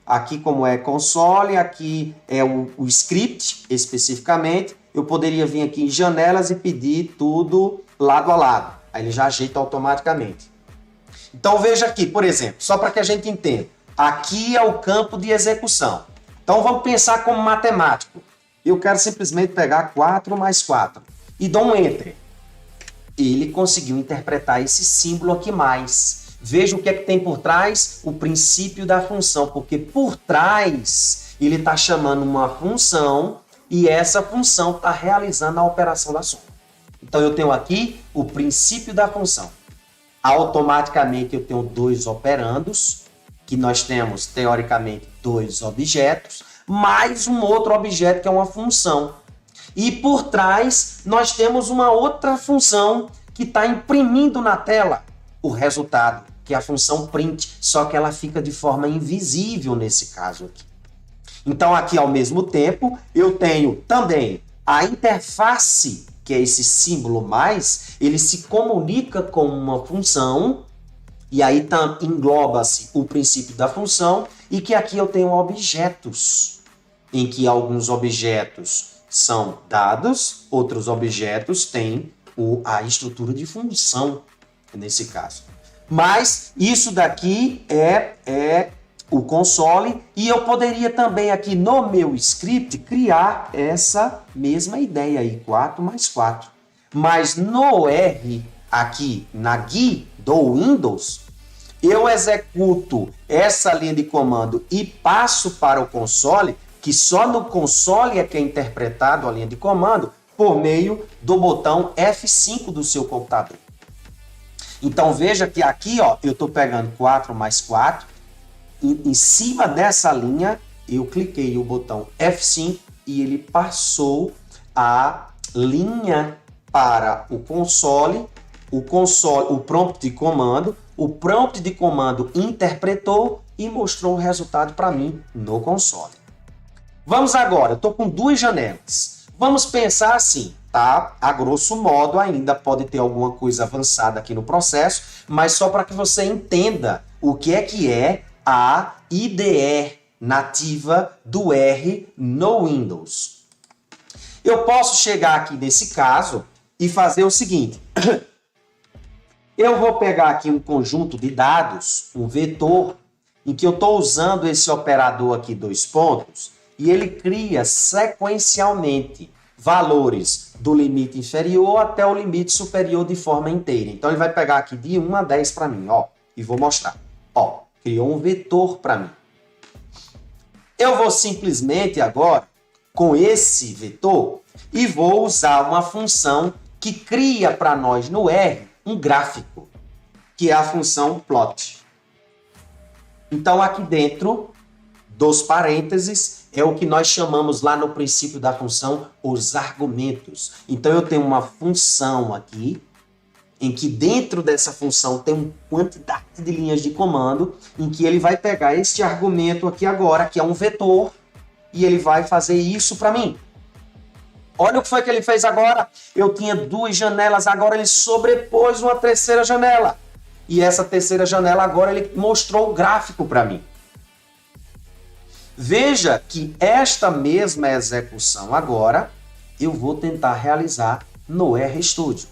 Aqui como é console, aqui é o script especificamente, eu poderia vir aqui em janelas e pedir tudo lado a lado, aí ele já ajeita automaticamente. Então veja aqui, por exemplo, só para que a gente entenda, aqui é o campo de execução, então vamos pensar como matemático, eu quero simplesmente pegar 4 mais 4 e dou um Enter, ele conseguiu interpretar esse símbolo aqui mais. Veja o que é que tem por trás, o princípio da função, porque por trás ele está chamando uma função e essa função está realizando a operação da soma. Então eu tenho aqui o princípio da função. Automaticamente eu tenho dois operandos que nós temos, teoricamente, dois objetos, mais um outro objeto que é uma função. E por trás, nós temos uma outra função que está imprimindo na tela o resultado, que é a função print, só que ela fica de forma invisível nesse caso aqui. Então, aqui, ao mesmo tempo, eu tenho também a interface, que é esse símbolo mais, ele se comunica com uma função, e aí engloba-se o princípio da função, e que aqui eu tenho objetos, em que alguns objetos são dados, outros objetos têm a estrutura de função, nesse caso. Mas isso daqui é o console, e eu poderia também aqui no meu script criar essa mesma ideia aí, 4 mais 4. Mas no R, aqui na GUI do Windows, eu executo essa linha de comando e passo para o console, que só no console é que é interpretado a linha de comando por meio do botão F5 do seu computador. Então veja que aqui, ó, eu estou pegando 4 mais 4, em cima dessa linha eu cliquei o botão F5 e ele passou a linha para o console, o prompt de comando, o prompt de comando interpretou e mostrou o resultado para mim no console. Vamos agora, eu estou com duas janelas. Vamos pensar assim, tá? A grosso modo ainda pode ter alguma coisa avançada aqui no processo, mas só para que você entenda o que é a IDE nativa do R no Windows. Eu posso chegar aqui nesse caso e fazer o seguinte. Eu vou pegar aqui um conjunto de dados, um vetor, em que eu estou usando esse operador aqui, dois pontos, e ele cria sequencialmente valores do limite inferior até o limite superior de forma inteira. Então ele vai pegar aqui de 1 a 10 para mim, ó, e vou mostrar. Ó, criou um vetor para mim. Eu vou simplesmente agora, com esse vetor, e vou usar uma função que cria para nós no R um gráfico, que é a função plot. Então aqui dentro dos parênteses é o que nós chamamos lá no princípio da função os argumentos. Então eu tenho uma função aqui, em que dentro dessa função tem uma quantidade de linhas de comando, em que ele vai pegar este argumento aqui agora, que é um vetor, e ele vai fazer isso para mim. Olha o que foi que ele fez agora. Eu tinha duas janelas, agora ele sobrepôs uma terceira janela. E essa terceira janela agora ele mostrou o gráfico para mim. Veja que esta mesma execução agora eu vou tentar realizar no RStudio.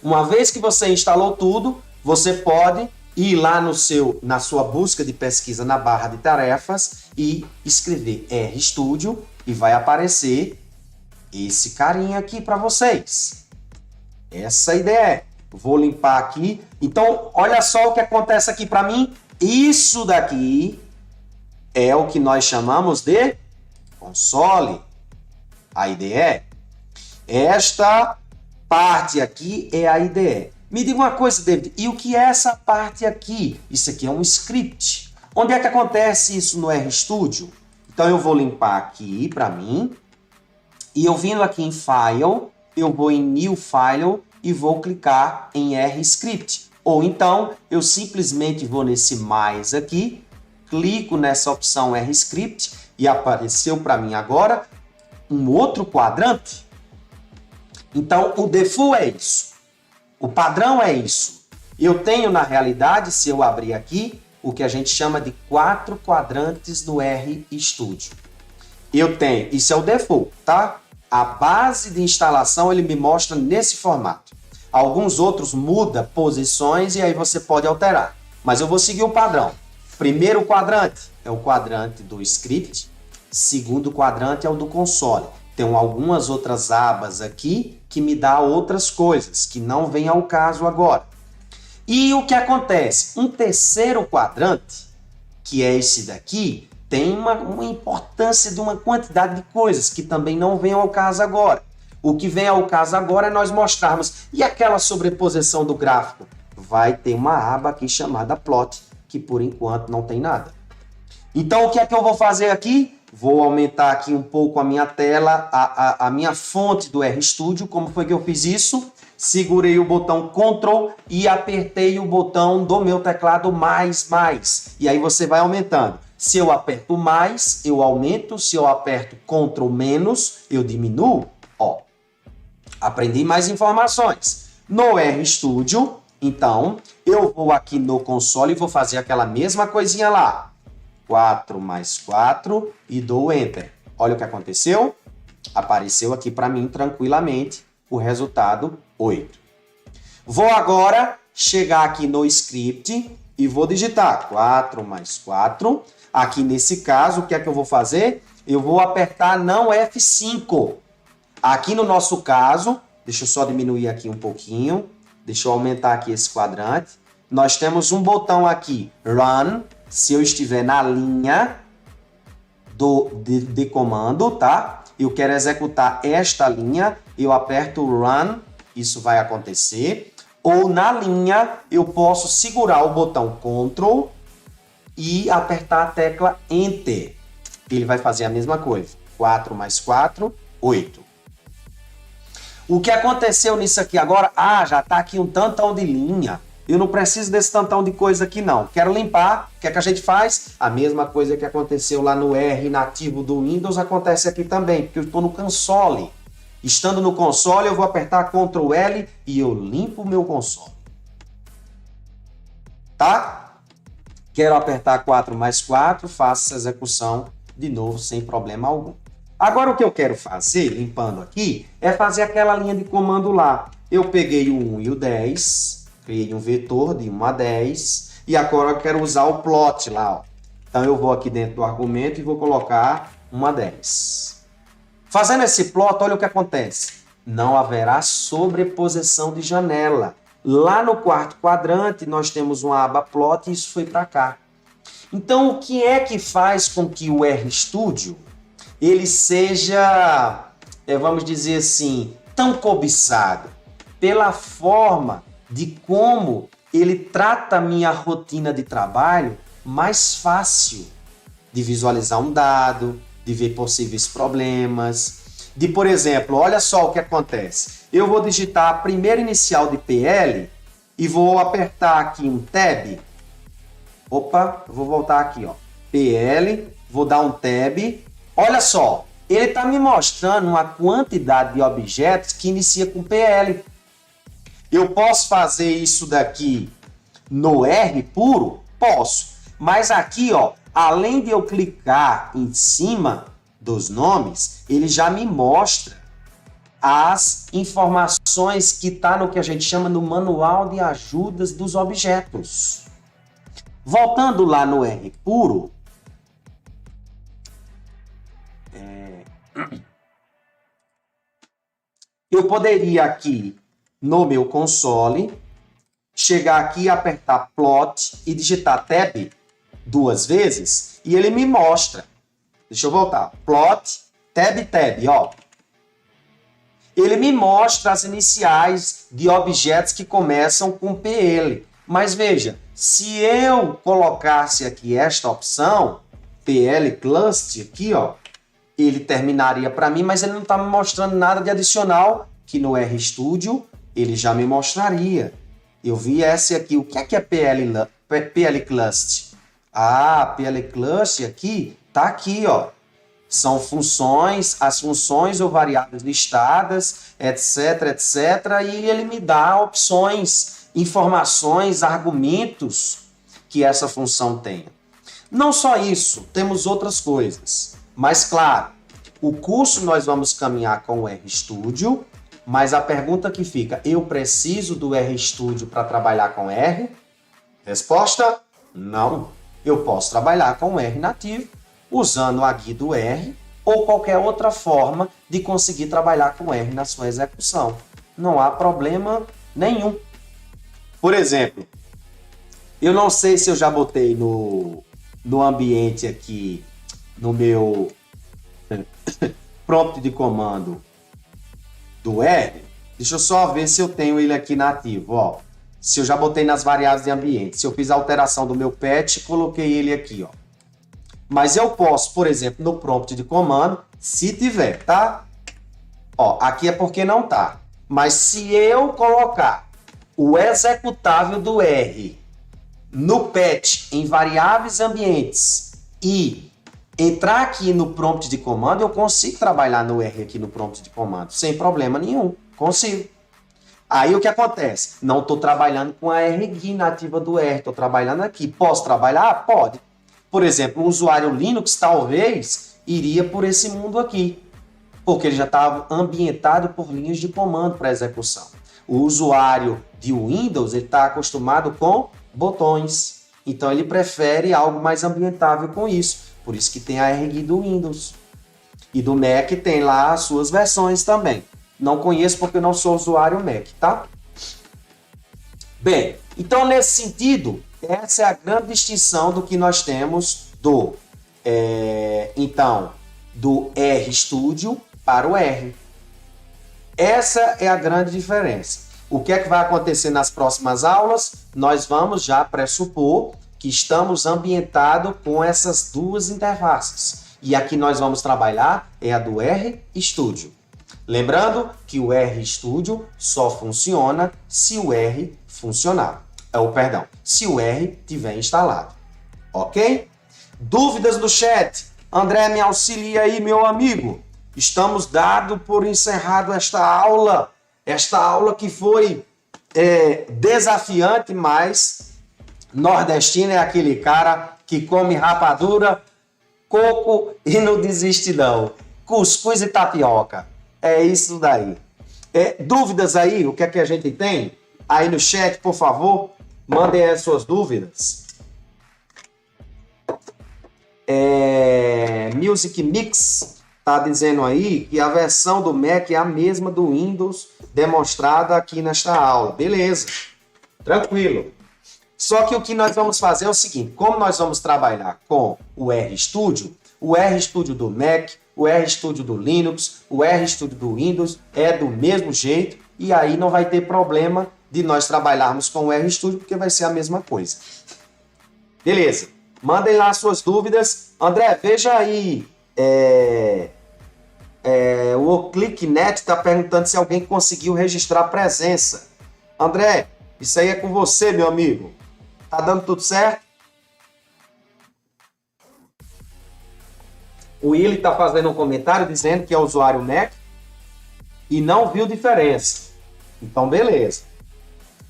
Uma vez que você instalou tudo, você pode ir lá na sua busca de pesquisa na barra de tarefas e escrever RStudio e vai aparecer esse carinha aqui para vocês. Essa ideia. Vou limpar aqui. Então, olha só o que acontece aqui para mim. Isso daqui é o que nós chamamos de console. A IDE. Esta parte aqui é a IDE. Me diga uma coisa, David, e o que é essa parte aqui? Isso aqui é um script. Onde é que acontece isso no RStudio? Então eu vou limpar aqui para mim. E eu vindo aqui em File, eu vou em New File e vou clicar em RScript. Ou então, eu simplesmente vou nesse mais aqui, clico nessa opção RScript e apareceu para mim agora um outro quadrante. Então, o default é isso. O padrão é isso. Eu tenho, na realidade, se eu abrir aqui, o que a gente chama de 4 quadrantes no RStudio. Eu tenho, isso é o default, tá? A base de instalação ele me mostra nesse formato. Alguns outros muda posições e aí você pode alterar. Mas eu vou seguir o padrão. Primeiro quadrante é o quadrante do script. Segundo quadrante é o do console. Tem algumas outras abas aqui que me dá outras coisas que não vem ao caso agora. E o que acontece? Um terceiro quadrante, que é esse daqui, tem uma importância de uma quantidade de coisas que também não vem ao caso agora. O que vem ao caso agora é nós mostrarmos. E aquela sobreposição do gráfico? Vai ter uma aba aqui chamada plot, que por enquanto não tem nada. Então, o que é que eu vou fazer aqui? Vou aumentar aqui um pouco a minha tela, a minha fonte do RStudio. Como foi que eu fiz isso? Segurei o botão Ctrl e apertei o botão do meu teclado mais. E aí você vai aumentando. Se eu aperto mais, eu aumento. Se eu aperto Ctrl menos, eu diminuo. Ó, aprendi mais informações. No RStudio, então, eu vou aqui no console e vou fazer aquela mesma coisinha lá. 4 mais 4 e dou Enter. Olha o que aconteceu. Apareceu aqui para mim tranquilamente o resultado 8. Vou agora chegar aqui no script e vou digitar 4 mais 4. Aqui nesse caso, o que é que eu vou fazer? Eu vou apertar não F5. Aqui no nosso caso, deixa eu só diminuir aqui um pouquinho. Deixa eu aumentar aqui esse quadrante. Nós temos um botão aqui, Run. Se eu estiver na linha de comando, tá? Eu quero executar esta linha, eu aperto Run, isso vai acontecer. Ou na linha, eu posso segurar o botão Ctrl e apertar a tecla Enter. Ele vai fazer a mesma coisa. 4 mais 4, 8. O que aconteceu nisso aqui agora? Ah, já está aqui um tantão de linha. Eu não preciso desse tantão de coisa aqui, não. Quero limpar. O que é que a gente faz? A mesma coisa que aconteceu lá no R nativo do Windows acontece aqui também, porque eu estou no console. Estando no console, eu vou apertar Ctrl L e eu limpo o meu console. Tá? Quero apertar 4 mais 4, faço essa execução de novo sem problema algum. Agora o que eu quero fazer, limpando aqui, é fazer aquela linha de comando lá. Eu peguei o 1 e o 10... Criei um vetor de 1 a 10 e agora eu quero usar o plot lá. Ó. Então eu vou aqui dentro do argumento e vou colocar 1 a 10. Fazendo esse plot, olha o que acontece. Não haverá sobreposição de janela. Lá no quarto quadrante nós temos uma aba plot e isso foi para cá. Então o que é que faz com que o RStudio ele seja, vamos dizer assim, tão cobiçado? Pela forma de como ele trata a minha rotina de trabalho mais fácil de visualizar um dado, de ver possíveis problemas, de, por exemplo, olha só o que acontece. Eu vou digitar a primeira inicial de PL e vou apertar aqui um Tab. Opa, eu vou voltar aqui, ó. PL, vou dar um Tab. Olha só, ele está me mostrando uma quantidade de objetos que inicia com PL. Eu posso fazer isso daqui no R puro? Posso. Mas aqui, ó, além de eu clicar em cima dos nomes, ele já me mostra as informações que está no que a gente chama no manual de ajudas dos objetos. Voltando lá no R puro, eu poderia aqui no meu console, chegar aqui e apertar plot e digitar tab 2 vezes e ele me mostra. Deixa eu voltar. Plot, tab, ó. Ele me mostra as iniciais de objetos que começam com PL. Mas veja, se eu colocasse aqui esta opção, PL cluster aqui, ó, ele terminaria para mim, mas ele não está me mostrando nada de adicional que no RStudio ele já me mostraria. Eu vi esse aqui. O que é PL Cluster? Ah, PL Cluster aqui, tá aqui, ó. São funções, as funções ou variáveis listadas, etc, etc. E ele me dá opções, informações, argumentos que essa função tenha. Não só isso, temos outras coisas. Mas, claro, o curso nós vamos caminhar com o RStudio. Mas a pergunta que fica, eu preciso do RStudio para trabalhar com R? Resposta, não. Eu posso trabalhar com R nativo, usando a GUI do R, ou qualquer outra forma de conseguir trabalhar com R na sua execução. Não há problema nenhum. Por exemplo, eu não sei se eu já botei no ambiente aqui, no meu prompt de comando, do R, deixa eu só ver se eu tenho ele aqui nativo, ó. Se eu já botei nas variáveis de ambiente, se eu fiz a alteração do meu pet, coloquei ele aqui, ó. Mas eu posso, por exemplo, no prompt de comando, se tiver, tá? Ó, aqui é porque não tá. Mas se eu colocar o executável do R no pet em variáveis ambientes e entrar aqui no prompt de comando, eu consigo trabalhar no R aqui no prompt de comando, sem problema nenhum. Consigo. Aí o que acontece? Não estou trabalhando com a RGui nativa do R, estou trabalhando aqui. Posso trabalhar? Pode. Por exemplo, o usuário Linux talvez iria por esse mundo aqui, porque ele já estava ambientado por linhas de comando para execução. O usuário de Windows está acostumado com botões, então ele prefere algo mais ambientável com isso. Por isso que tem a RGui do Windows. E do Mac tem lá as suas versões também. Não conheço porque eu não sou usuário Mac, tá? Bem, então nesse sentido, essa é a grande distinção do que nós temos do RStudio para o R. Essa é a grande diferença. O que é que vai acontecer nas próximas aulas? Nós vamos já pressupor que estamos ambientados com essas duas interfaces. E aqui nós vamos trabalhar é a do RStudio. Lembrando que o RStudio só funciona se o R funcionar. Se o R tiver instalado. Ok? Dúvidas do chat? André, me auxilia aí, meu amigo. Estamos dando por encerrado esta aula. Esta aula que foi desafiante, mas nordestino é aquele cara que come rapadura, coco e não desiste não. Cuscuz e tapioca. É isso daí. Dúvidas aí? O que é que a gente tem? Aí no chat, por favor, mandem as suas dúvidas. Music Mix está dizendo aí que a versão do Mac é a mesma do Windows demonstrada aqui nesta aula. Beleza, tranquilo. Só que o que nós vamos fazer é o seguinte, como nós vamos trabalhar com o RStudio do Mac, o RStudio do Linux, o RStudio do Windows é do mesmo jeito e aí não vai ter problema de nós trabalharmos com o RStudio porque vai ser a mesma coisa. Beleza, mandem lá suas dúvidas. André, veja aí, o ClickNet está perguntando se alguém conseguiu registrar a presença. André, isso aí é com você, meu amigo. Tá dando tudo certo? O Willi está fazendo um comentário dizendo que é usuário Mac e não viu diferença. Então, beleza.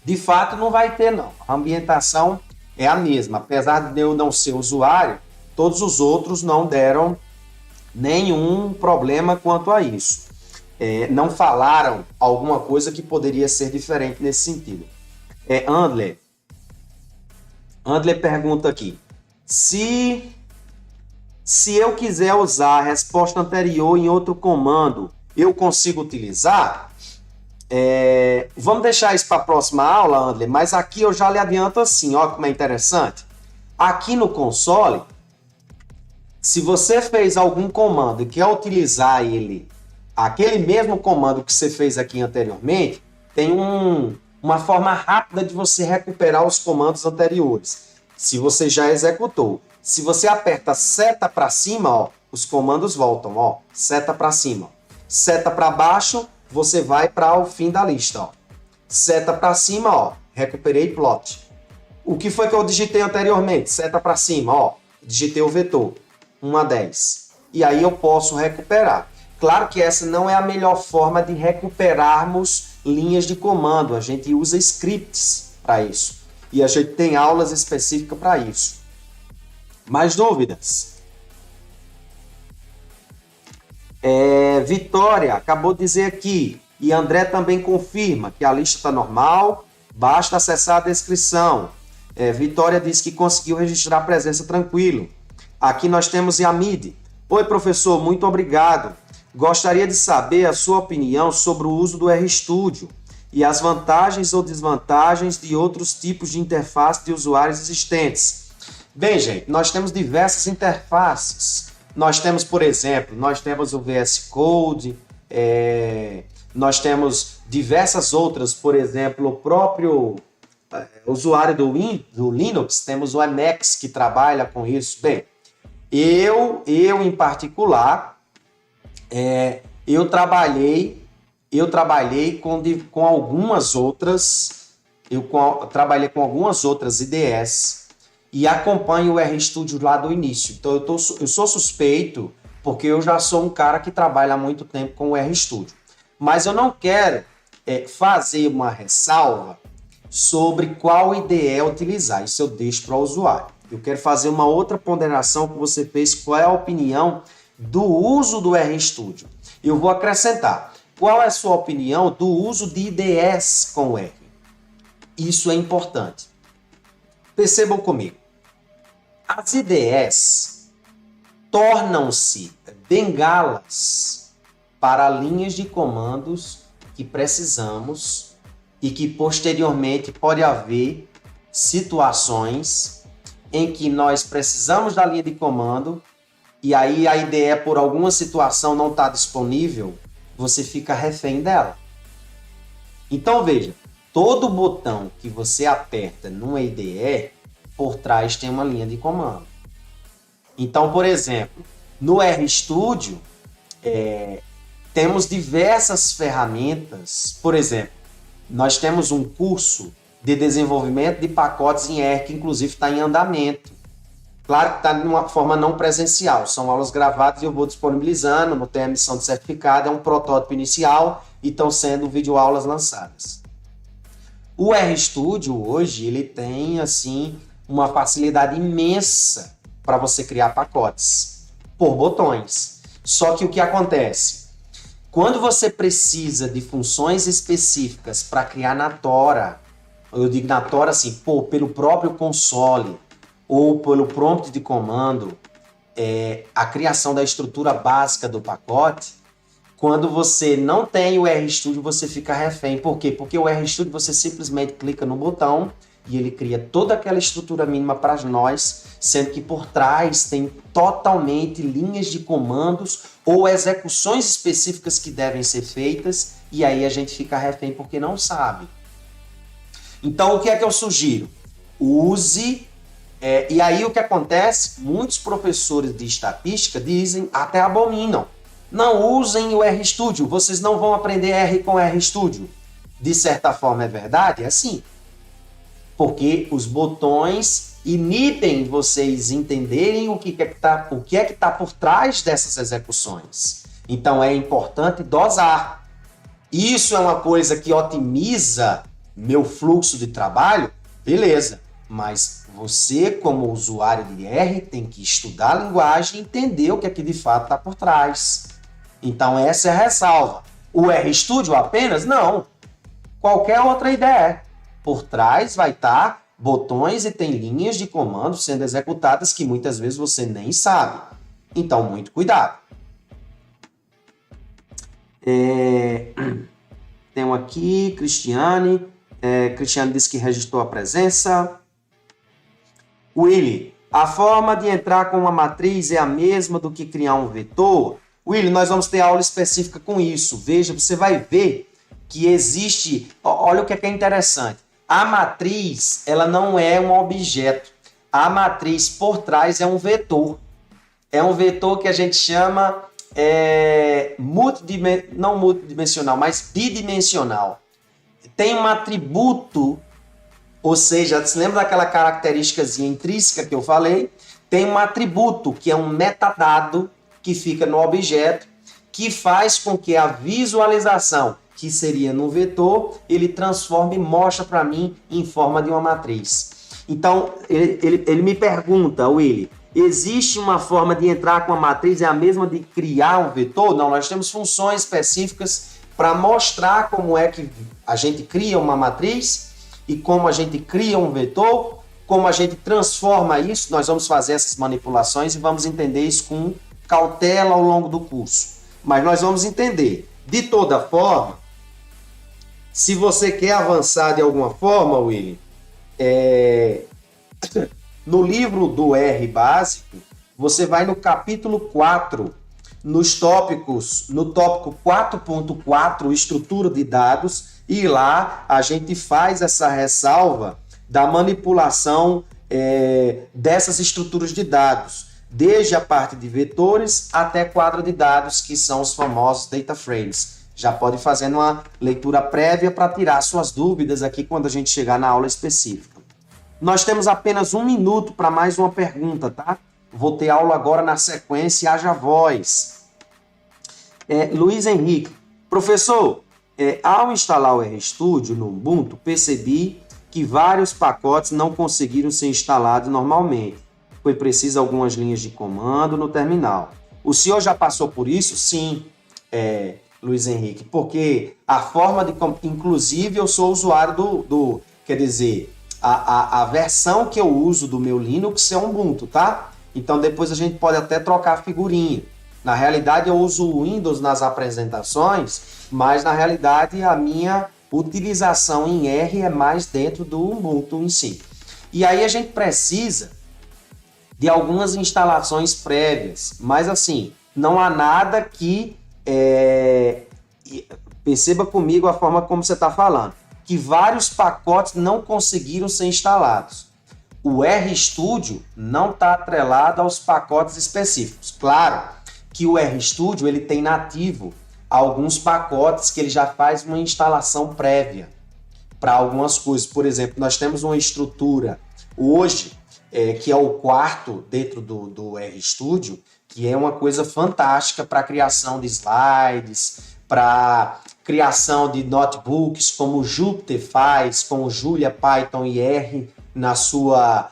De fato, não vai ter, não. A ambientação é a mesma. Apesar de eu não ser usuário, todos os outros não deram nenhum problema quanto a isso. Não falaram alguma coisa que poderia ser diferente nesse sentido. Andler pergunta aqui. Se eu quiser usar a resposta anterior em outro comando, eu consigo utilizar? Vamos deixar isso para a próxima aula, Andler, mas aqui eu já lhe adianto assim, ó como é interessante. Aqui no console, se você fez algum comando e quer utilizar ele, aquele mesmo comando que você fez aqui anteriormente, tem uma forma rápida de você recuperar os comandos anteriores. Se você já executou. Se você aperta seta para cima, ó, os comandos voltam, ó, seta para cima. Seta para baixo, você vai para o fim da lista, ó. Seta para cima, ó, recuperei plot. O que foi que eu digitei anteriormente? Seta para cima, ó, digitei o vetor, 1 a 10. E aí eu posso recuperar. Claro que essa não é a melhor forma de recuperarmos linhas de comando. A gente usa scripts para isso. E a gente tem aulas específicas para isso. Mais dúvidas? Vitória acabou de dizer aqui, e André também confirma que a lista está normal, basta acessar a descrição. Vitória disse que conseguiu registrar a presença tranquilo. Aqui nós temos Yamid. Oi, professor, muito obrigado. Gostaria de saber a sua opinião sobre o uso do RStudio e as vantagens ou desvantagens de outros tipos de interface de usuários existentes. Bem, gente, nós temos diversas interfaces. Nós temos, por exemplo, nós temos o VS Code, nós temos diversas outras, por exemplo, o próprio usuário do Linux, temos o Emacs que trabalha com isso. Bem, eu em particular, eu trabalhei com algumas outras, trabalhei com algumas outras IDEs e acompanho o RStudio lá do início. Então eu sou suspeito porque eu já sou um cara que trabalha há muito tempo com o RStudio. Mas eu não quero fazer uma ressalva sobre qual IDE utilizar. Isso eu deixo para o usuário. Eu quero fazer uma outra ponderação que você fez, qual é a opinião do uso do RStudio. Eu vou acrescentar, qual é a sua opinião do uso de IDEs com o R? Isso é importante. Percebam comigo. As IDEs tornam-se bengalas para linhas de comandos que precisamos e que posteriormente pode haver situações em que nós precisamos da linha de comando e aí a IDE por alguma situação não está disponível, você fica refém dela. Então veja, todo botão que você aperta numa IDE, por trás tem uma linha de comando. Então, por exemplo, no RStudio, temos diversas ferramentas. Por exemplo, nós temos um curso de desenvolvimento de pacotes em R, que inclusive está em andamento. Claro que está de uma forma não presencial, são aulas gravadas e eu vou disponibilizando, não tem emissão de certificado, é um protótipo inicial e estão sendo videoaulas lançadas. O RStudio hoje, ele tem assim uma facilidade imensa para você criar pacotes por botões. Só que o que acontece? Quando você precisa de funções específicas para criar na Tora, eu digo na Tora assim, pelo próprio console ou pelo prompt de comando, a criação da estrutura básica do pacote, quando você não tem o RStudio, você fica refém. Por quê? Porque o RStudio você simplesmente clica no botão e ele cria toda aquela estrutura mínima para nós, sendo que por trás tem totalmente linhas de comandos ou execuções específicas que devem ser feitas e aí a gente fica refém porque não sabe. Então, o que é que eu sugiro? Use, e aí o que acontece? Muitos professores de estatística dizem, até abominam, não usem o RStudio, vocês não vão aprender R com RStudio. De certa forma é verdade? É sim. Porque os botões inibem vocês entenderem o que é que está por trás dessas execuções. Então é importante dosar. Isso é uma coisa que otimiza meu fluxo de trabalho? Beleza. Mas você, como usuário de R, tem que estudar a linguagem e entender o que é que de fato está por trás. Então essa é a ressalva. O RStudio apenas? Não. Qualquer outra IDE. Por trás vai estar botões e tem linhas de comando sendo executadas que muitas vezes você nem sabe. Então, muito cuidado. Tem aqui, Cristiane. Cristiane disse que registrou a presença. Willy, a forma de entrar com uma matriz é a mesma do que criar um vetor? Willy, nós vamos ter aula específica com isso. Veja, você vai ver que existe... Olha o que é interessante. A matriz, ela não é um objeto. A matriz por trás é um vetor. É um vetor que a gente chama não multidimensional, mas bidimensional. Tem um atributo, ou seja, se lembra daquela característicazinha intrínseca que eu falei? Tem um atributo, que é um metadado, que fica no objeto, que faz com que a visualização, que seria no vetor, ele transforma e mostra para mim em forma de uma matriz. Então, ele me pergunta, Willy, existe uma forma de entrar com a matriz, é a mesma de criar um vetor? Não, nós temos funções específicas para mostrar como é que a gente cria uma matriz e como a gente cria um vetor, como a gente transforma isso. Nós vamos fazer essas manipulações e vamos entender isso com cautela ao longo do curso. Mas nós vamos entender. De toda forma, se você quer avançar de alguma forma, Willy, no livro do R básico, você vai no capítulo 4. no tópico 4.4, estrutura de dados, e lá a gente faz essa ressalva da manipulação dessas estruturas de dados, desde a parte de vetores até quadro de dados, que são os famosos data frames. Já pode fazer uma leitura prévia para tirar suas dúvidas aqui quando a gente chegar na aula específica. Nós temos apenas 1 minuto para mais uma pergunta, tá? Vou ter aula agora na sequência, haja voz. Luiz Henrique, professor, ao instalar o RStudio no Ubuntu, percebi que vários pacotes não conseguiram ser instalados normalmente. Foi preciso algumas linhas de comando no terminal. O senhor já passou por isso? Sim, Luiz Henrique, porque a forma de... Inclusive, eu sou usuário quer dizer, a versão que eu uso do meu Linux é Ubuntu, tá? Então, depois a gente pode até trocar figurinha. Na realidade, eu uso o Windows nas apresentações, mas na realidade a minha utilização em R é mais dentro do Ubuntu em si. E aí a gente precisa de algumas instalações prévias, mas assim, não há nada que... perceba comigo a forma como você está falando, que vários pacotes não conseguiram ser instalados. O RStudio não está atrelado aos pacotes específicos. Claro que o RStudio ele tem nativo alguns pacotes que ele já faz uma instalação prévia para algumas coisas. Por exemplo, nós temos uma estrutura hoje, que é o quarto dentro do RStudio, que é uma coisa fantástica para criação de slides, para criação de notebooks, como o Jupyter faz, com o Julia, Python e R na sua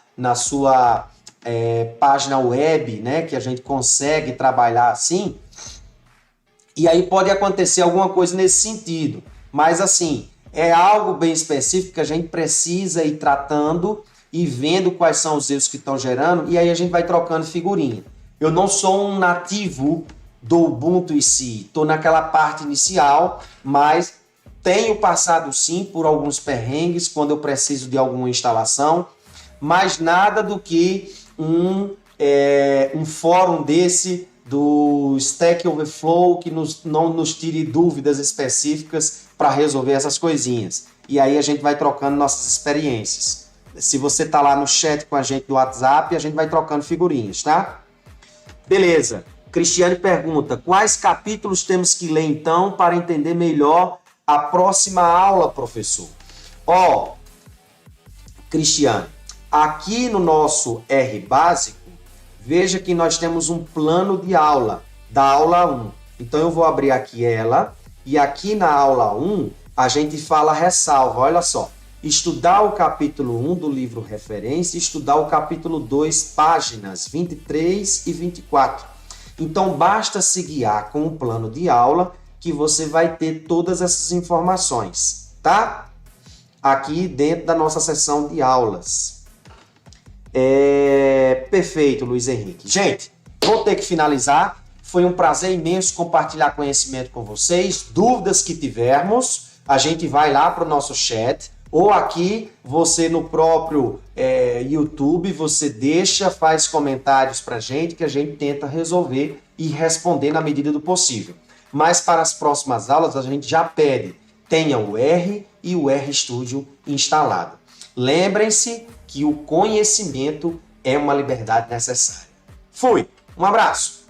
página web, né, que a gente consegue trabalhar assim. E aí pode acontecer alguma coisa nesse sentido. Mas assim, é algo bem específico que a gente precisa ir tratando e vendo quais são os erros que estão gerando, e aí a gente vai trocando figurinha. Eu não sou um nativo do Ubuntu em si, estou naquela parte inicial, mas tenho passado sim por alguns perrengues quando eu preciso de alguma instalação, mas nada do que um fórum desse do Stack Overflow que não nos tire dúvidas específicas para resolver essas coisinhas. E aí a gente vai trocando nossas experiências. Se você está lá no chat com a gente do WhatsApp, a gente vai trocando figurinhas, tá? Beleza. Cristiane pergunta, quais capítulos temos que ler então para entender melhor a próxima aula, professor? Cristiane, aqui no nosso R básico, veja que nós temos um plano de aula, da aula 1. Então eu vou abrir aqui ela, e aqui na aula 1, a gente fala ressalva, olha só. Estudar o capítulo 1 do livro referência, estudar o capítulo 2, páginas 23 e 24. Então basta se guiar com o plano de aula que você vai ter todas essas informações, tá? Aqui dentro da nossa sessão de aulas. Perfeito, Luiz Henrique. Gente, vou ter que finalizar. Foi um prazer imenso compartilhar conhecimento com vocês. Dúvidas que tivermos, a gente vai lá para o nosso chat. Ou aqui, você no próprio YouTube, você faz comentários para a gente que a gente tenta resolver e responder na medida do possível. Mas para as próximas aulas, a gente já pede, tenha o R e o RStudio instalado. Lembrem-se que o conhecimento é uma liberdade necessária. Fui! Um abraço!